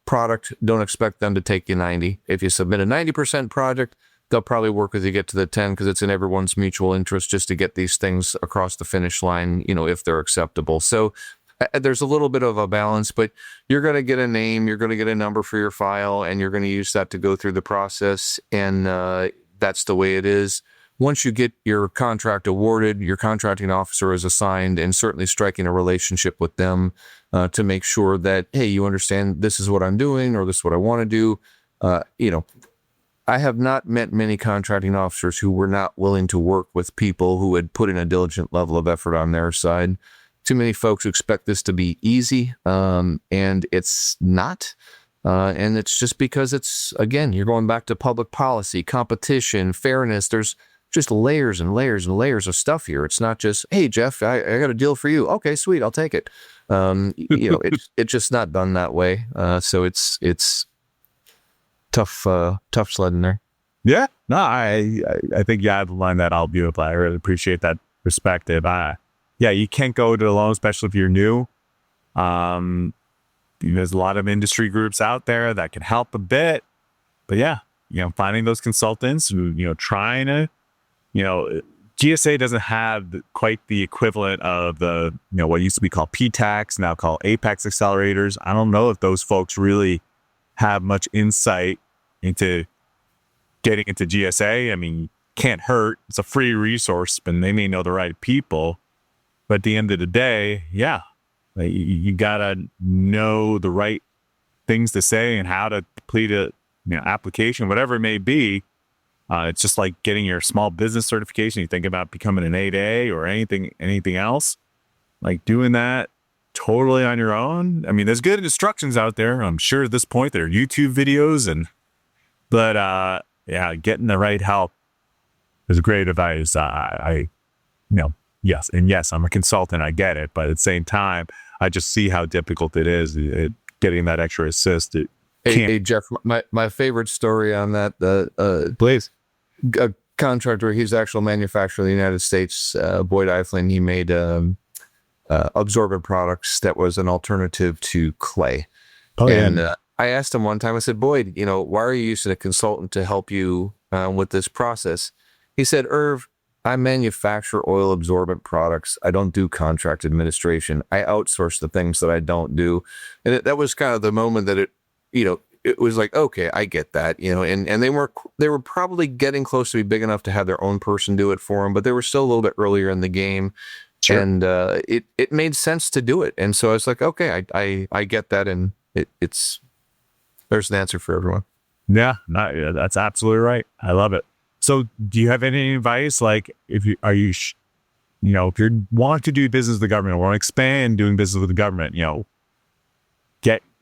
product, don't expect them to take you 90. If you submit a 90% project, they'll probably work with you to get to the 10 because it's in everyone's mutual interest just to get these things across the finish line, if they're acceptable. So there's a little bit of a balance, but you're going to get a name, you're going to get a number for your file, and you're going to use that to go through the process. And that's the way it is. Once you get your contract awarded, your contracting officer is assigned, and certainly striking a relationship with them to make sure that, hey, you understand this is what I'm doing or this is what I want to do. I have not met many contracting officers who were not willing to work with people who had put in a diligent level of effort on their side. Too many folks who expect this to be easy, and it's not. And it's just because you're going back to public policy, competition, fairness. There's just layers and layers and layers of stuff here. It's not just, hey, Jeff, I got a deal for you. Okay, sweet, I'll take it. It's just not done that way. So it's tough sledding there. Yeah, no, I think you have lined that out beautifully. I really appreciate that perspective. You can't go it alone, especially if you're new. There's a lot of industry groups out there that can help a bit, but finding those consultants who, trying to, GSA doesn't have quite the equivalent of the, what used to be called PTACs, now called Apex accelerators. I don't know if those folks really have much insight into getting into GSA. I mean, can't hurt. It's a free resource, and they may know the right people. But at the end of the day, Like, you gotta know the right things to say and how to complete a application, whatever it may be. It's just like getting your small business certification. You think about becoming an 8A or anything else, like doing that totally on your own. I mean, there's good instructions out there. I'm sure at this point there are YouTube videos, but yeah, getting the right help is great advice. Yes, I'm a consultant. I get it, but at the same time, I just see how difficult it is getting that extra assist. Hey, Jeff, my favorite story on that, Please. A contractor, he's the actual manufacturer in the United States, Boyd Eiflin, he made absorbent products that was an alternative to clay. And I asked him one time, I said, Boyd, why are you using a consultant to help you with this process? He said, Erv, I manufacture oil absorbent products. I don't do contract administration. I outsource the things that I don't do. And that was kind of the moment that it was like, okay, I get that, and they were probably getting close to be big enough to have their own person do it for them, but they were still a little bit earlier in the game. Sure. And it made sense to do it. And so I was like, okay, I get that. And there's an answer for everyone. Yeah, that's absolutely right. I love it. So do you have any advice? Like if you want to do business with the government or want to expand doing business with the government,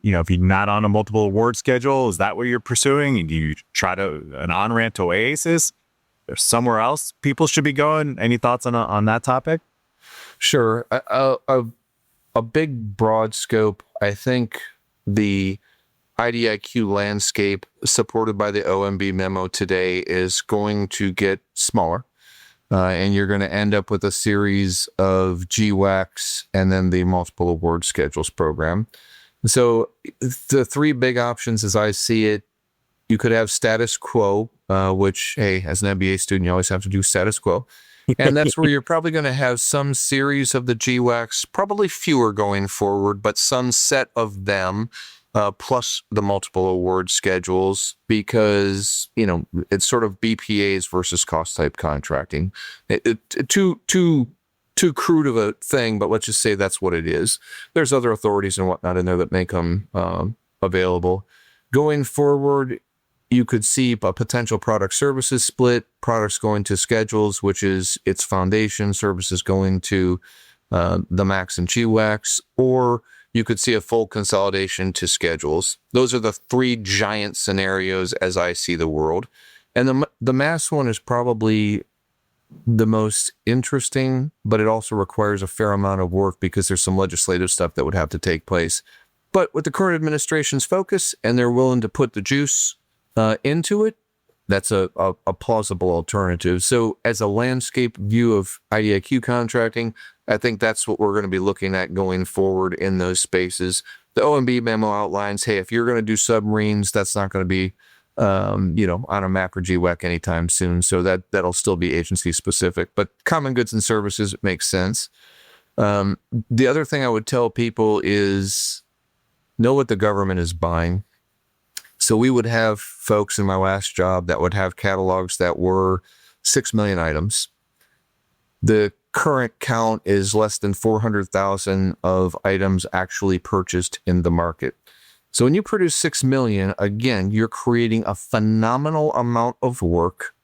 if you're not on a multiple award schedule, is that what you're pursuing? And do you try an on-ramp to Oasis? There's somewhere else people should be going. Any thoughts on that topic? Sure. A big broad scope. I think the IDIQ landscape supported by the OMB memo today is going to get smaller. And you're going to end up with a series of GWACs and then the multiple award schedules program. So the three big options as I see it, you could have status quo, which, hey, as an MBA student, you always have to do status quo. And that's where you're probably going to have some series of the GWACs, probably fewer going forward, but some set of them, plus the multiple award schedules, because, it's sort of BPAs versus cost type contracting. Too crude of a thing, but let's just say that's what it is. There's other authorities and whatnot in there that may come available. Going forward, you could see a potential product services split, products going to schedules, which is its foundation, services going to the max and GWACs, or you could see a full consolidation to schedules. Those are the three giant scenarios as I see the world. And the mass one is probably the most interesting, but it also requires a fair amount of work because there's some legislative stuff that would have to take place. But with the current administration's focus and they're willing to put the juice into it, that's a plausible alternative. So as a landscape view of IDIQ contracting, I think that's what we're going to be looking at going forward in those spaces. The OMB memo outlines, hey, if you're going to do submarines, that's not going to be on a MAC or GWAC anytime soon. So that'll still be agency specific, but common goods and services makes sense. The other thing I would tell people is know what the government is buying. So we would have folks in my last job that would have catalogs that were 6 million items. The current count is less than 400,000 of items actually purchased in the market. So when you produce 6 million, again, you're creating a phenomenal amount of work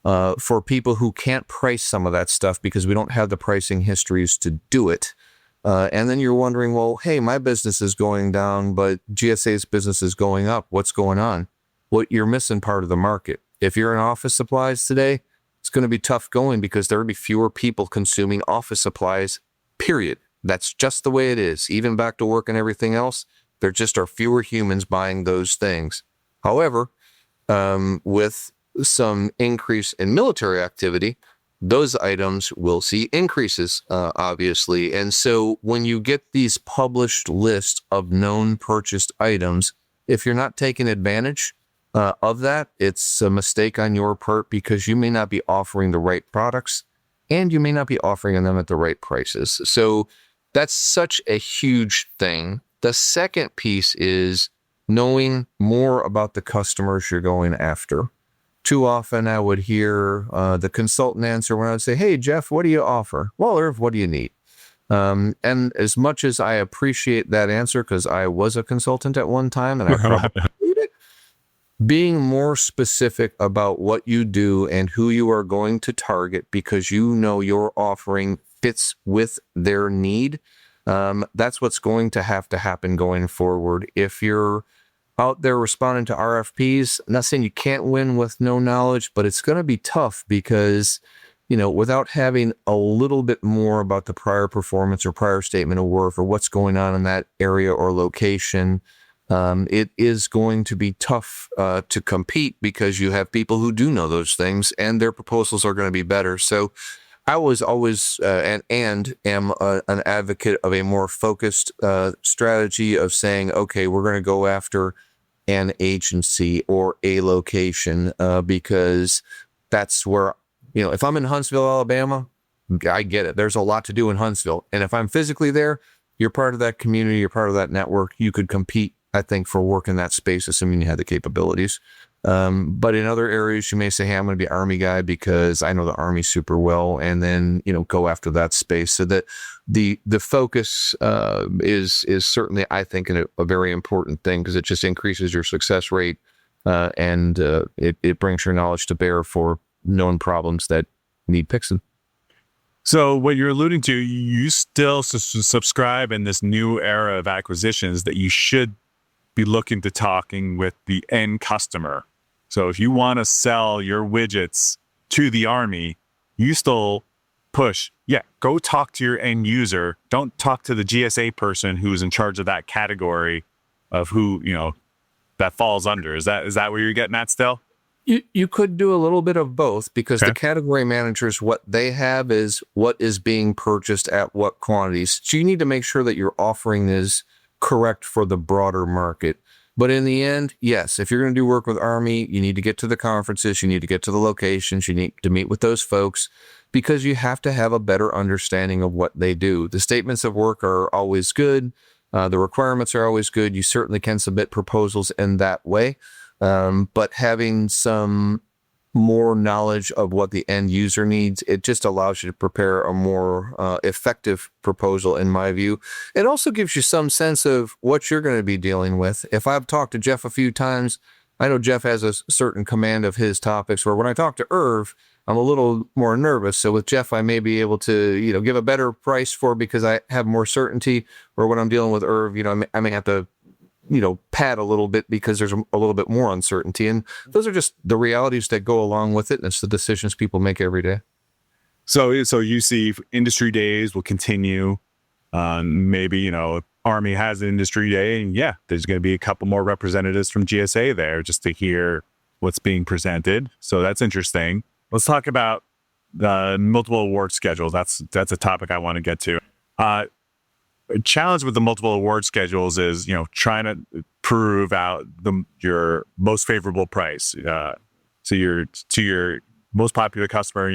for people who can't price some of that stuff because we don't have the pricing histories to do it. And then you're wondering, well, hey, my business is going down, but GSA's business is going up. What's going on? Well, you're missing part of the market. If you're in office supplies today, it's going to be tough going because there will be fewer people consuming office supplies, period. That's just the way it is. Even back to work and everything else, there just are fewer humans buying those things. However, with some increase in military activity, those items will see increases, obviously. And so when you get these published lists of known purchased items, if you're not taking advantage of that, it's a mistake on your part because you may not be offering the right products and you may not be offering them at the right prices. So that's such a huge thing. The second piece is knowing more about the customers you're going after. Too often I would hear the consultant answer when I would say, hey, Jeff, what do you offer? Well, Erv, what do you need? And as much as I appreciate that answer, because I was a consultant at one time and I probably did it, being more specific about what you do and who you are going to target because you know your offering fits with their need, that's what's going to have to happen going forward. If you're out there responding to RFPs, I'm not saying you can't win with no knowledge, but it's going to be tough because, without having a little bit more about the prior performance or prior statement of work or what's going on in that area or location, it is going to be tough to compete because you have people who do know those things and their proposals are going to be better. So I was always and am an advocate of a more focused strategy of saying, okay, we're going to go after an agency or a location because that's where, if I'm in Huntsville, Alabama, I get it. There's a lot to do in Huntsville. And if I'm physically there, you're part of that community, you're part of that network. You could compete, I think, for work in that space, assuming you had the capabilities. But in other areas, you may say, hey, I'm going to be Army guy because I know the Army super well, and then, go after that space. So that the focus is certainly, I think, a very important thing because it just increases your success rate and it brings your knowledge to bear for known problems that need fixing. So what you're alluding to, you still subscribe in this new era of acquisitions that you should be looking to talking with the end customer. So if you want to sell your widgets to the Army, you still push, go talk to your end user. Don't talk to the GSA person who's in charge of that category of who, that falls under. Is that where you're getting at still? You could do a little bit of both because the category managers, what they have is what is being purchased at what quantities. So you need to make sure that your offering is correct for the broader market. But in the end, yes, if you're going to do work with Army, you need to get to the conferences, you need to get to the locations, you need to meet with those folks because you have to have a better understanding of what they do. The statements of work are always good. The requirements are always good. You certainly can submit proposals in that way. But having some more knowledge of what the end user needs, it just allows you to prepare a more effective proposal, in my view. It also gives you some sense of what you're going to be dealing with. If I've talked to Jeff a few times, I know Jeff has a certain command of his topics where when I talk to Erv, I'm a little more nervous. So with Jeff, I may be able to, give a better price for because I have more certainty. Or when I'm dealing with Erv, I may have to pad a little bit because there's a little bit more uncertainty. And those are just the realities that go along with it. And it's the decisions people make every day. So you see industry days will continue. Maybe, Army has an industry day and there's going to be a couple more representatives from GSA there just to hear what's being presented. So that's interesting. Let's talk about the multiple award schedules. That's a topic I want to get to. A challenge with the multiple award schedules is, trying to prove out your most favorable price. To your most popular customer,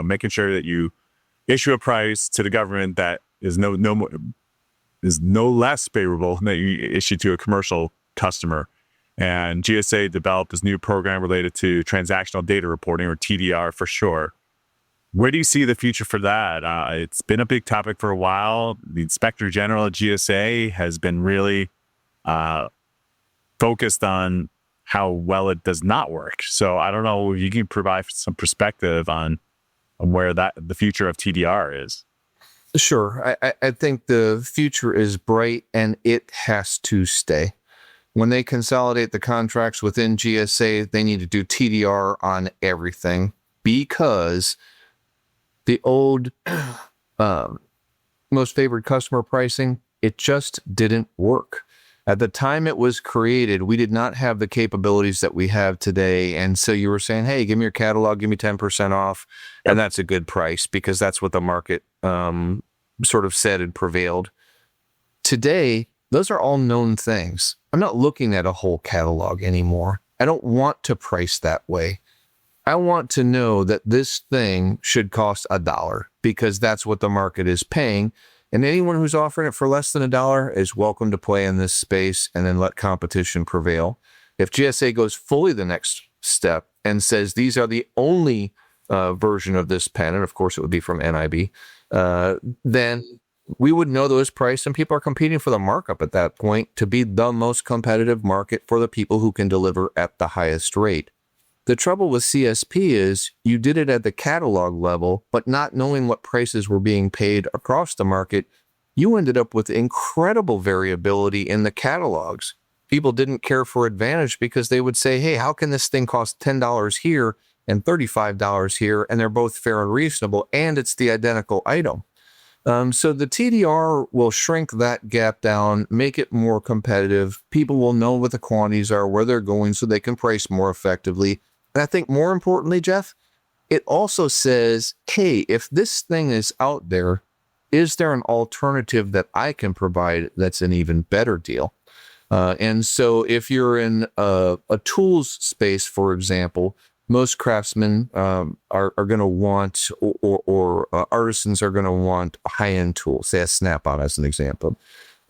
making sure that you issue a price to the government that is no less favorable than you issue to a commercial customer. And GSA developed this new program related to transactional data reporting, or TDR for short. Where do you see the future for that? It's been a big topic for a while. The Inspector General at GSA has been really focused on how well it does not work. So I don't know if you can provide some perspective on where the future of TDR is. Sure. I think the future is bright and it has to stay. When they consolidate the contracts within GSA, they need to do TDR on everything because the old most favored customer pricing, it just didn't work. At the time it was created, we did not have the capabilities that we have today. And so you were saying, hey, give me your catalog, give me 10% off. Yep. And that's a good price because that's what the market sort of said and prevailed. Today, those are all known things. I'm not looking at a whole catalog anymore. I don't want to price that way. I want to know that this thing should cost $1 because that's what the market is paying. And anyone who's offering it for less than $1 is welcome to play in this space and then let competition prevail. If GSA goes fully the next step and says these are the only version of this pen, and of course it would be from NIB, then we would know those prices, and people are competing for the markup at that point to be the most competitive market for the people who can deliver at the highest rate. The trouble with CSP is you did it at the catalog level, but not knowing what prices were being paid across the market, you ended up with incredible variability in the catalogs. People didn't care for Advantage because they would say, hey, how can this thing cost $10 here and $35 here, and they're both fair and reasonable, and it's the identical item? So the TDR will shrink that gap down, make it more competitive. People will know what the quantities are, where they're going, so they can price more effectively. And I think more importantly, Jeff, it also says, hey, if this thing is out there, is there an alternative that I can provide that's an even better deal? And so if you're in a tools space, for example, most craftsmen are going to want, or artisans are going to want a high-end tool, say a Snap-on as an example.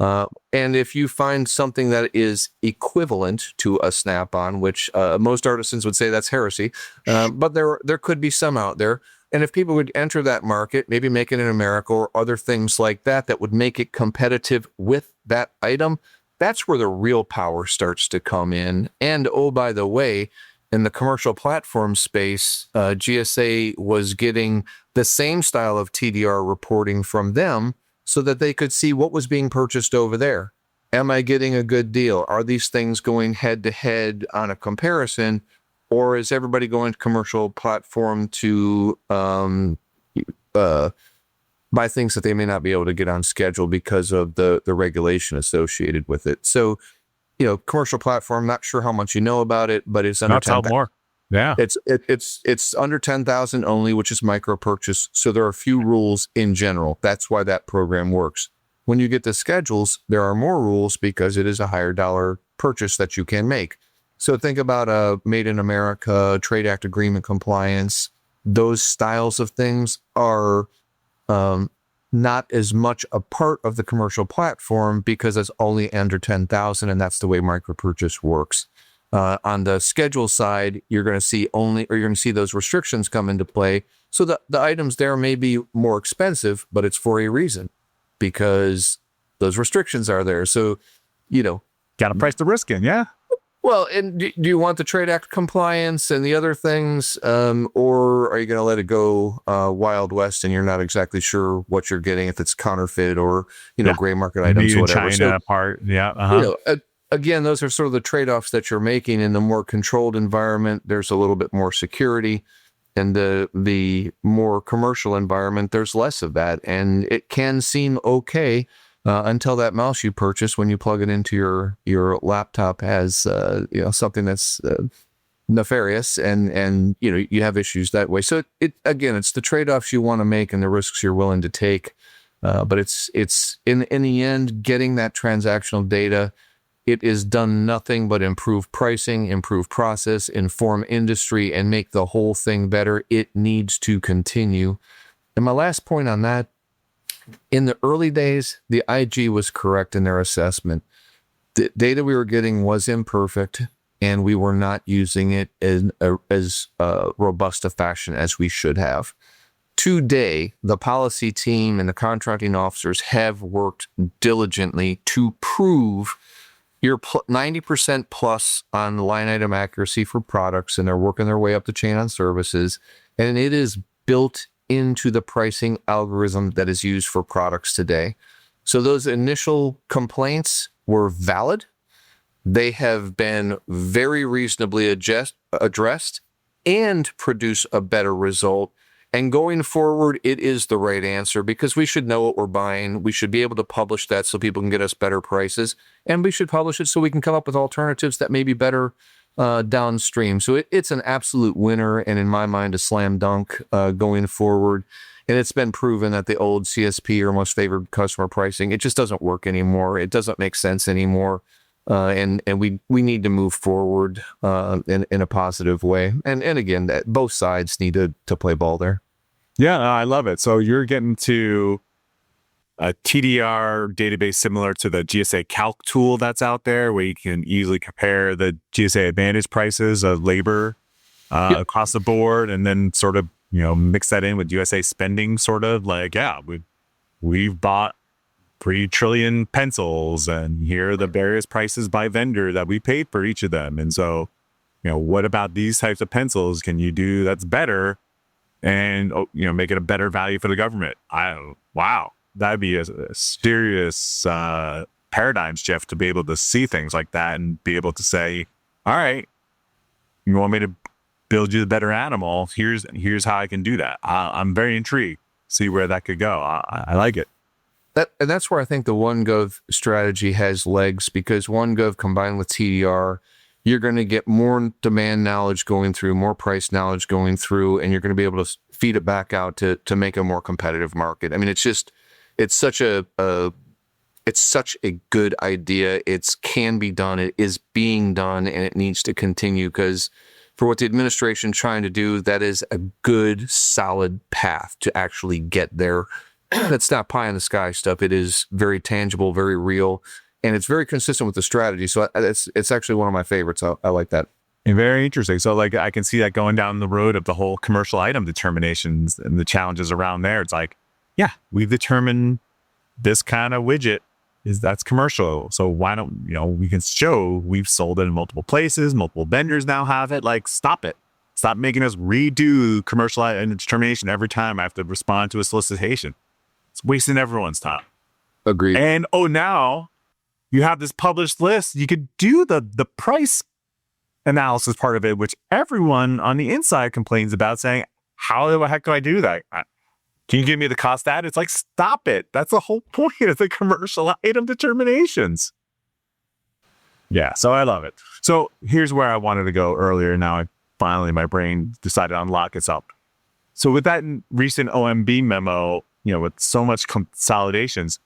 And if you find something that is equivalent to a Snap-on, which most artisans would say that's heresy, but there could be some out there. And if people would enter that market, maybe make it in America or other things like that, that would make it competitive with that item, that's where the real power starts to come in. And oh, by the way, in the commercial platform space, GSA was getting the same style of TDR reporting from them so that they could see what was being purchased over there. Am I getting a good deal? Are these things going head to head on a comparison? Or is everybody going to commercial platform to buy things that they may not be able to get on schedule because of the regulation associated with it? So, commercial platform, not sure how much you know about it, but it's under Not tell more. Yeah. It's under 10,000 only, which is micro purchase. So there are a few rules in general. That's why that program works. When you get the schedules, there are more rules because it is a higher dollar purchase that you can make. So think about a Made in America, Trade Act agreement compliance. Those styles of things are not as much a part of the commercial platform because it's only under 10,000, and that's the way micro purchase works. On the schedule side, you're going to see those restrictions come into play. So the items there may be more expensive, but it's for a reason because those restrictions are there. So, Got to price the risk in. Yeah. Well, and do you want the Trade Act compliance and the other things, or are you going to let it go Wild West and you're not exactly sure what you're getting if it's counterfeit or, gray market items or whatever? China part. Yeah. Uh-huh. Again, those are sort of the trade-offs that you're making. In the more controlled environment, there's a little bit more security. And the more commercial environment, there's less of that. And it can seem okay until that mouse you purchase, when you plug it into your laptop, has something that's nefarious, and you have issues that way. So it's the trade-offs you want to make and the risks you're willing to take. But it's in the end, getting that transactional data. It is done nothing but improve pricing, improve process, inform industry, and make the whole thing better. It needs to continue. And my last point on that, in the early days, the IG was correct in their assessment. The data we were getting was imperfect, and we were not using it in as robust a fashion as we should have. Today, the policy team and the contracting officers have worked diligently to prove you're 90% plus on line item accuracy for products, and they're working their way up the chain on services. And it is built into the pricing algorithm that is used for products today. So those initial complaints were valid. They have been very reasonably addressed and produce a better result. And going forward, it is the right answer because we should know what we're buying. We should be able to publish that so people can get us better prices. And we should publish it so we can come up with alternatives that may be better downstream. So it's an absolute winner, and in my mind, a slam dunk going forward. And it's been proven that the old CSP, or most favored customer pricing, it just doesn't work anymore. It doesn't make sense anymore. And we need to move forward in a positive way. And again, that both sides need to play ball there. Yeah, I love it. So you're getting to a TDR database similar to the GSA Calc tool that's out there, where you can easily compare the GSA Advantage prices of labor across the board, and then sort of mix that in with USA spending. Sort of like, we've bought 3 trillion pencils, and here are the various prices by vendor that we paid for each of them. And so, what about these types of pencils can you do that's better and, make it a better value for the government? Wow, that'd be a serious paradigm shift to be able to see things like that and be able to say, all right, you want me to build you the better animal? Here's how I can do that. I'm very intrigued. See where that could go. I like it. And that's where I think the OneGov strategy has legs, because OneGov combined with TDR, you're going to get more demand knowledge going through, more price knowledge going through, and you're going to be able to feed it back out to make a more competitive market. I mean, it's such a good idea. It can be done. It is being done, and it needs to continue, because for what the administration's trying to do, that is a good, solid path to actually get there. That's not pie in the sky stuff. It is very tangible, very real, and it's very consistent with the strategy. So it's actually one of my favorites. I like that. And very interesting. So like I can see that going down the road of the whole commercial item determinations and the challenges around there. It's like, yeah, we've determined this kind of widget that's commercial. So why don't, we can show we've sold it in multiple places, multiple vendors now have it. Like, stop it. Stop making us redo commercial item determination every time I have to respond to a solicitation. It's wasting everyone's time. Agreed. And now you have this published list. You could do the price analysis part of it, which everyone on the inside complains about, saying, how the heck do I do that? Can you give me the cost data? It's like, stop it. That's the whole point of the commercial item determinations. Yeah, so I love it. So here's where I wanted to go earlier. Now my brain decided to unlock itself. So with that recent OMB memo, with so much consolidations,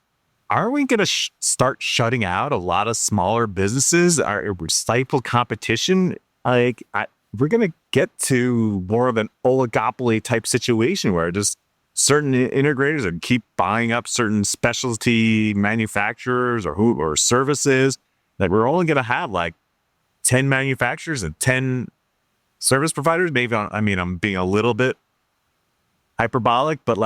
are we going to start shutting out a lot of smaller businesses? Are we stifle competition? We're going to get to more of an oligopoly type situation where just certain integrators are keep buying up certain specialty manufacturers or services, that we're only going to have like 10 manufacturers and 10 service providers. Maybe I'm being a little bit hyperbolic, but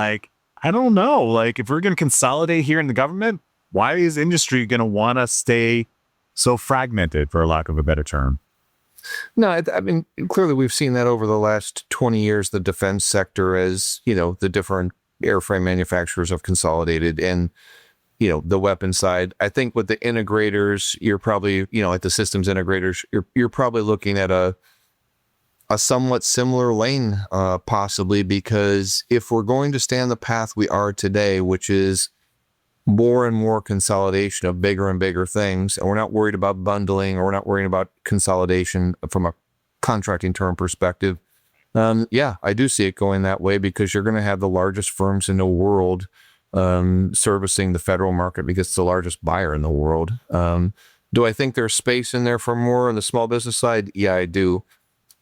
I don't know. If we're going to consolidate here in the government, why is industry going to want to stay so fragmented, for lack of a better term? No, clearly we've seen that over the last 20 years, the defense sector, as, the different airframe manufacturers have consolidated, and, the weapon side. I think with the integrators, you're probably, like the systems integrators, you're probably looking at a somewhat similar lane, possibly, because if we're going to stay on the path we are today, which is more and more consolidation of bigger and bigger things, and we're not worried about bundling, or we're not worrying about consolidation from a contracting term perspective, I do see it going that way, because you're going to have the largest firms in the world servicing the federal market, because it's the largest buyer in the world. Do I think there's space in there for more on the small business side? Yeah, I do.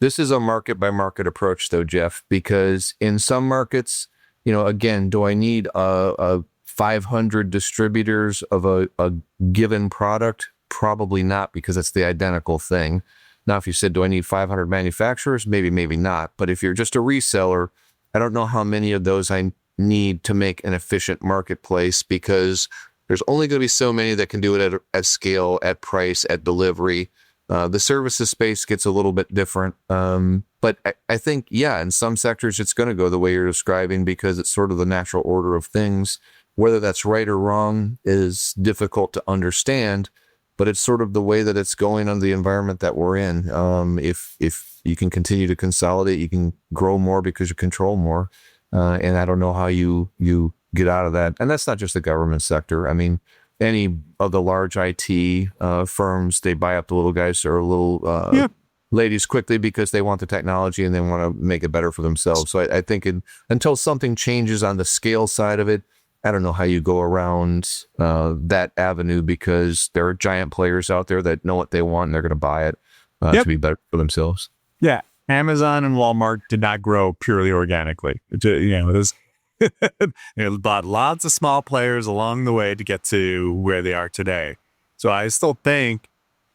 This is a market by market approach, though, Jeff, because in some markets, again, do I need a 500 distributors of a given product? Probably not, because it's the identical thing. Now, if you said, do I need 500 manufacturers? Maybe not. But if you're just a reseller, I don't know how many of those I need to make an efficient marketplace, because there's only going to be so many that can do it at scale, at price, at delivery. The services space gets a little bit different. But I think, in some sectors, it's going to go the way you're describing, because it's sort of the natural order of things. Whether that's right or wrong is difficult to understand, but it's sort of the way that it's going under the environment that we're in. If you can continue to consolidate, you can grow more because you control more. And I don't know how you get out of that. And that's not just the government sector. Any of the large IT firms, they buy up the little guys or little ladies quickly, because they want the technology and they want to make it better for themselves. So I think until something changes on the scale side of it, I don't know how you go around that avenue, because there are giant players out there that know what they want and they're going to buy it to be better for themselves. Yeah. Amazon and Walmart did not grow purely organically. There's bought lots of small players along the way to get to where they are today. So I still think,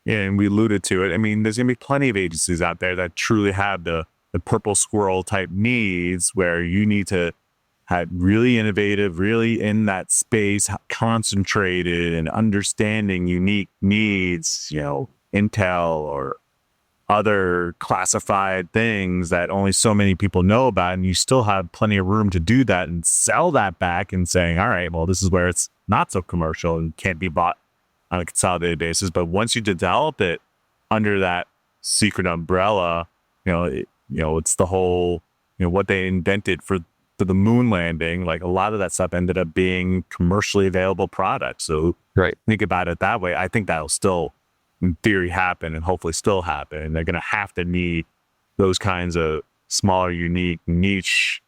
and we alluded to it, there's going to be plenty of agencies out there that truly have the purple squirrel type needs, where you need to had really innovative, really in that space, concentrated and understanding unique needs, Intel or other classified things that only so many people know about, and you still have plenty of room to do that and sell that back and saying, all right, well, this is where it's not so commercial and can't be bought on a consolidated basis. But once you develop it under that secret umbrella, it's the whole, what they invented for the moon landing. Like, a lot of that stuff ended up being commercially available products. So Right. think about it that way. I think that'll still, in theory, happen and hopefully still happen. And they're going to have to need those kinds of smaller, unique, niche,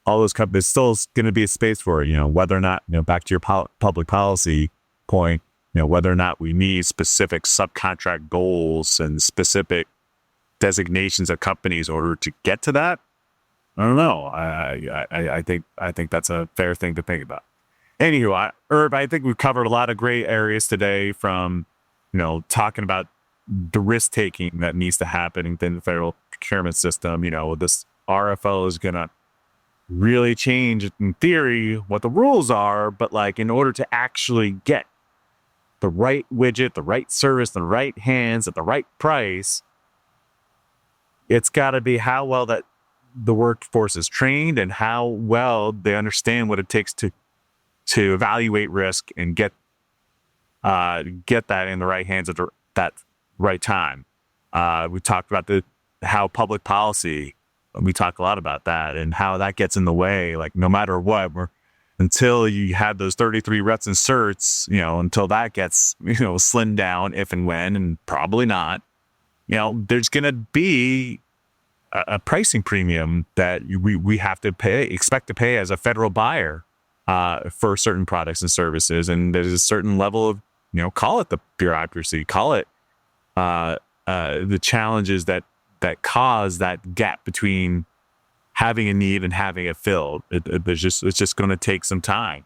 all those companies. Still going to be a space for it, whether or not, back to your public policy point, whether or not we need specific subcontract goals and specific designations of companies in order to get to that. I don't know. I think that's a fair thing to think about. Anywho, Erv, I think we've covered a lot of great areas today, from talking about the risk taking that needs to happen within the federal procurement system. This RFO is going to really change, in theory, what the rules are, but like, in order to actually get the right widget, the right service, the right hands at the right price, it's got to be how well that the workforce is trained and how well they understand what it takes to evaluate risk and get that in the right hands at that right time. We talked about how public policy, we talk a lot about that and how that gets in the way. Like, no matter what, until you have those 33 reps and certs, until that gets, slimmed down, if and when, and probably not, there's going to be a pricing premium that we have to expect to pay as a federal buyer for certain products and services. And there's a certain level of, call it the bureaucracy, call it the challenges that cause that gap between having a need and having it filled. It's just going to take some time.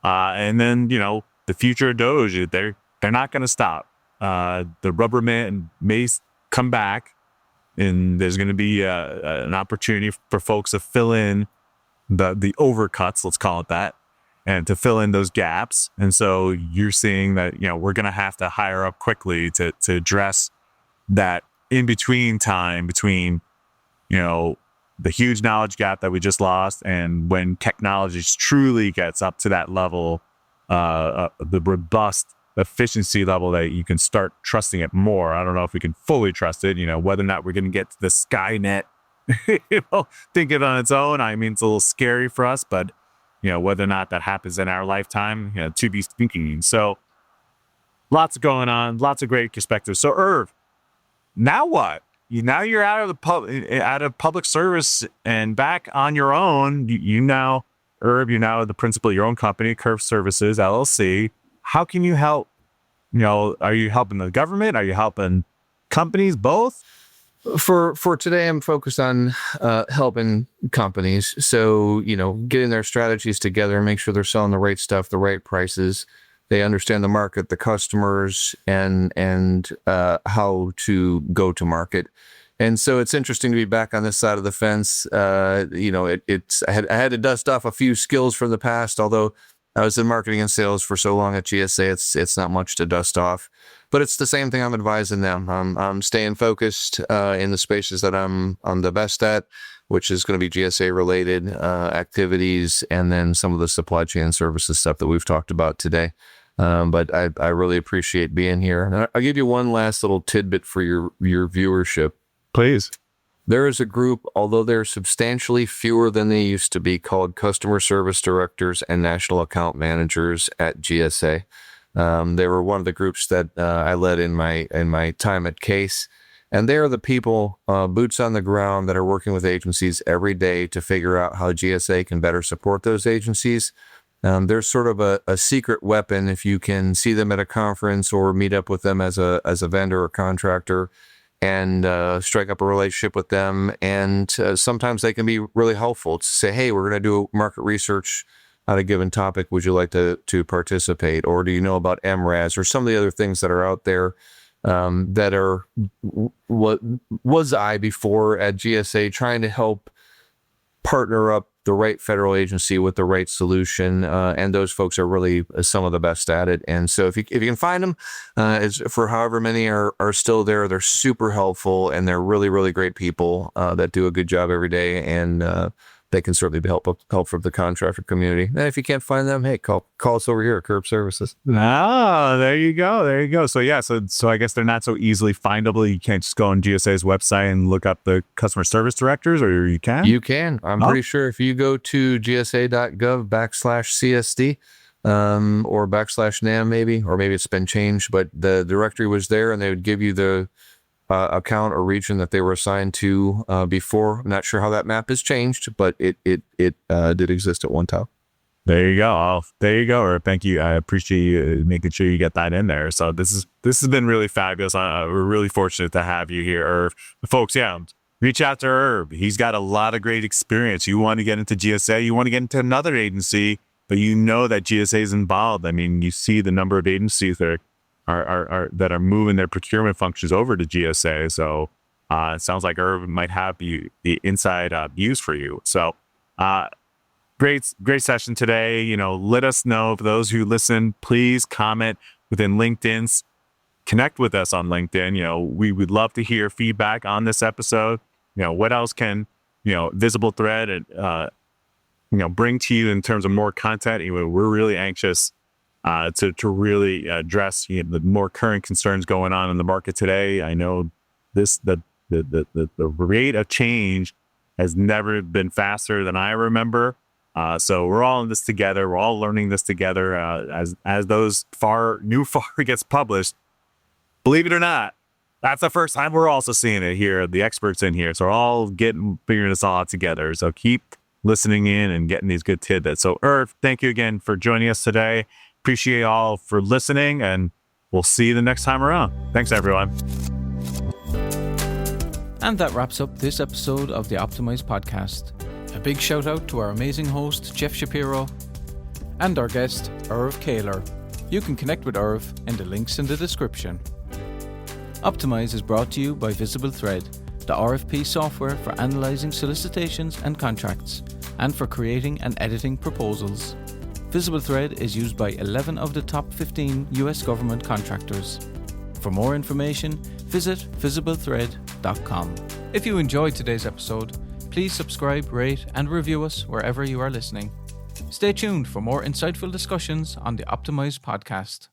And then, the future of DOGE, they're not going to stop. The rubber man may come back, and there's going to be an opportunity for folks to fill in the overcuts, let's call it that, and to fill in those gaps. And so you're seeing that, we're going to have to hire up quickly to address that in-between time between, the huge knowledge gap that we just lost, and when technology truly gets up to that level, the robust efficiency level that you can start trusting it more. I don't know if we can fully trust it, whether or not we're going to get to the Skynet, thinking on its own. I mean, it's a little scary for us, but, whether or not that happens in our lifetime, to be thinking. So lots going on, lots of great perspectives. So Erv, now what? Now you're out of public service and back on your own. Erv, you're now the principal of your own company, Curve Services, LLC. How can you help? Are you helping the government? Are you helping companies? Both? For today, I'm focused on helping companies. So, getting their strategies together, make sure they're selling the right stuff, the right prices. They understand the market, the customers, and how to go to market. And so it's interesting to be back on this side of the fence. I had to dust off a few skills from the past, although I was in marketing and sales for so long at GSA, it's not much to dust off. But it's the same thing I'm advising them. I'm staying focused in the spaces that I'm the best at, which is going to be GSA-related activities, and then some of the supply chain services stuff that we've talked about today. But I really appreciate being here. And I'll give you one last little tidbit for your viewership. Please. There is a group, although they're substantially fewer than they used to be, called Customer Service Directors and National Account Managers at GSA. They were one of the groups that I led in my time at Case. And they are the people, boots on the ground, that are working with agencies every day to figure out how GSA can better support those agencies. There's sort of a secret weapon if you can see them at a conference or meet up with them as a vendor or contractor and strike up a relationship with them. And sometimes they can be really helpful to say, hey, we're going to do market research on a given topic. Would you like to participate? Or do you know about MRAS or some of the other things that are out there that are what was I before at GSA, trying to help partner up the right federal agency with the right solution, and those folks are really some of the best at it. And so if you can find them, for however many are still there, they're super helpful, and they're really, really great people that do a good job every day, and they can certainly be help from the contractor community. And if you can't find them, hey, call us over here at Curb Services. Ah, there you go. So yeah, so I guess they're not so easily findable. You can't just go on GSA's website and look up the customer service directors, or you can? You can. I'm pretty sure if you go to gsa.gov/CSD or /NAM maybe, or maybe it's been changed, but the directory was there, and they would give you the account or region that they were assigned to before. I'm not sure how that map has changed, but it did exist at one time. There you go. Oh, there you go. Or thank you. I appreciate you making sure you get that in there. So this has been really fabulous. We're really fortunate to have you here, Erv. Folks, yeah, reach out to Erv. He's got a lot of great experience. You want to get into GSA, you want to get into another agency, but you know that GSA is involved. I mean, you see the number of agencies that are moving their procurement functions over to GSA. So it sounds like Erv might have the inside views for you. So great session today. You know, let us know, for those who listen, please comment within LinkedIn. Connect with us on LinkedIn. You know, we would love to hear feedback on this episode. You know, what else can, VisibleThread bring to you in terms of more content? We're really anxious to really address the more current concerns going on in the market today. I know the rate of change has never been faster than I remember. So we're all in this together. We're all learning this together. As those new FAR gets published, believe it or not, that's the first time we're also seeing it here. The experts in here, so we're all figuring this all out together. So keep listening in and getting these good tidbits. So Erv, thank you again for joining us today. Appreciate you all for listening, and we'll see you the next time around. Thanks, everyone. And that wraps up this episode of the Optimize podcast. A big shout out to our amazing host, Jeff Shapiro, and our guest, Erv Koehler. You can connect with Erv in the links in the description. Optimize is brought to you by VisibleThread, the RFP software for analyzing solicitations and contracts, and for creating and editing proposals. VisibleThread is used by 11 of the top 15 US government contractors. For more information, visit VisibleThread.com. If you enjoyed today's episode, please subscribe, rate, and review us wherever you are listening. Stay tuned for more insightful discussions on the Optimize podcast.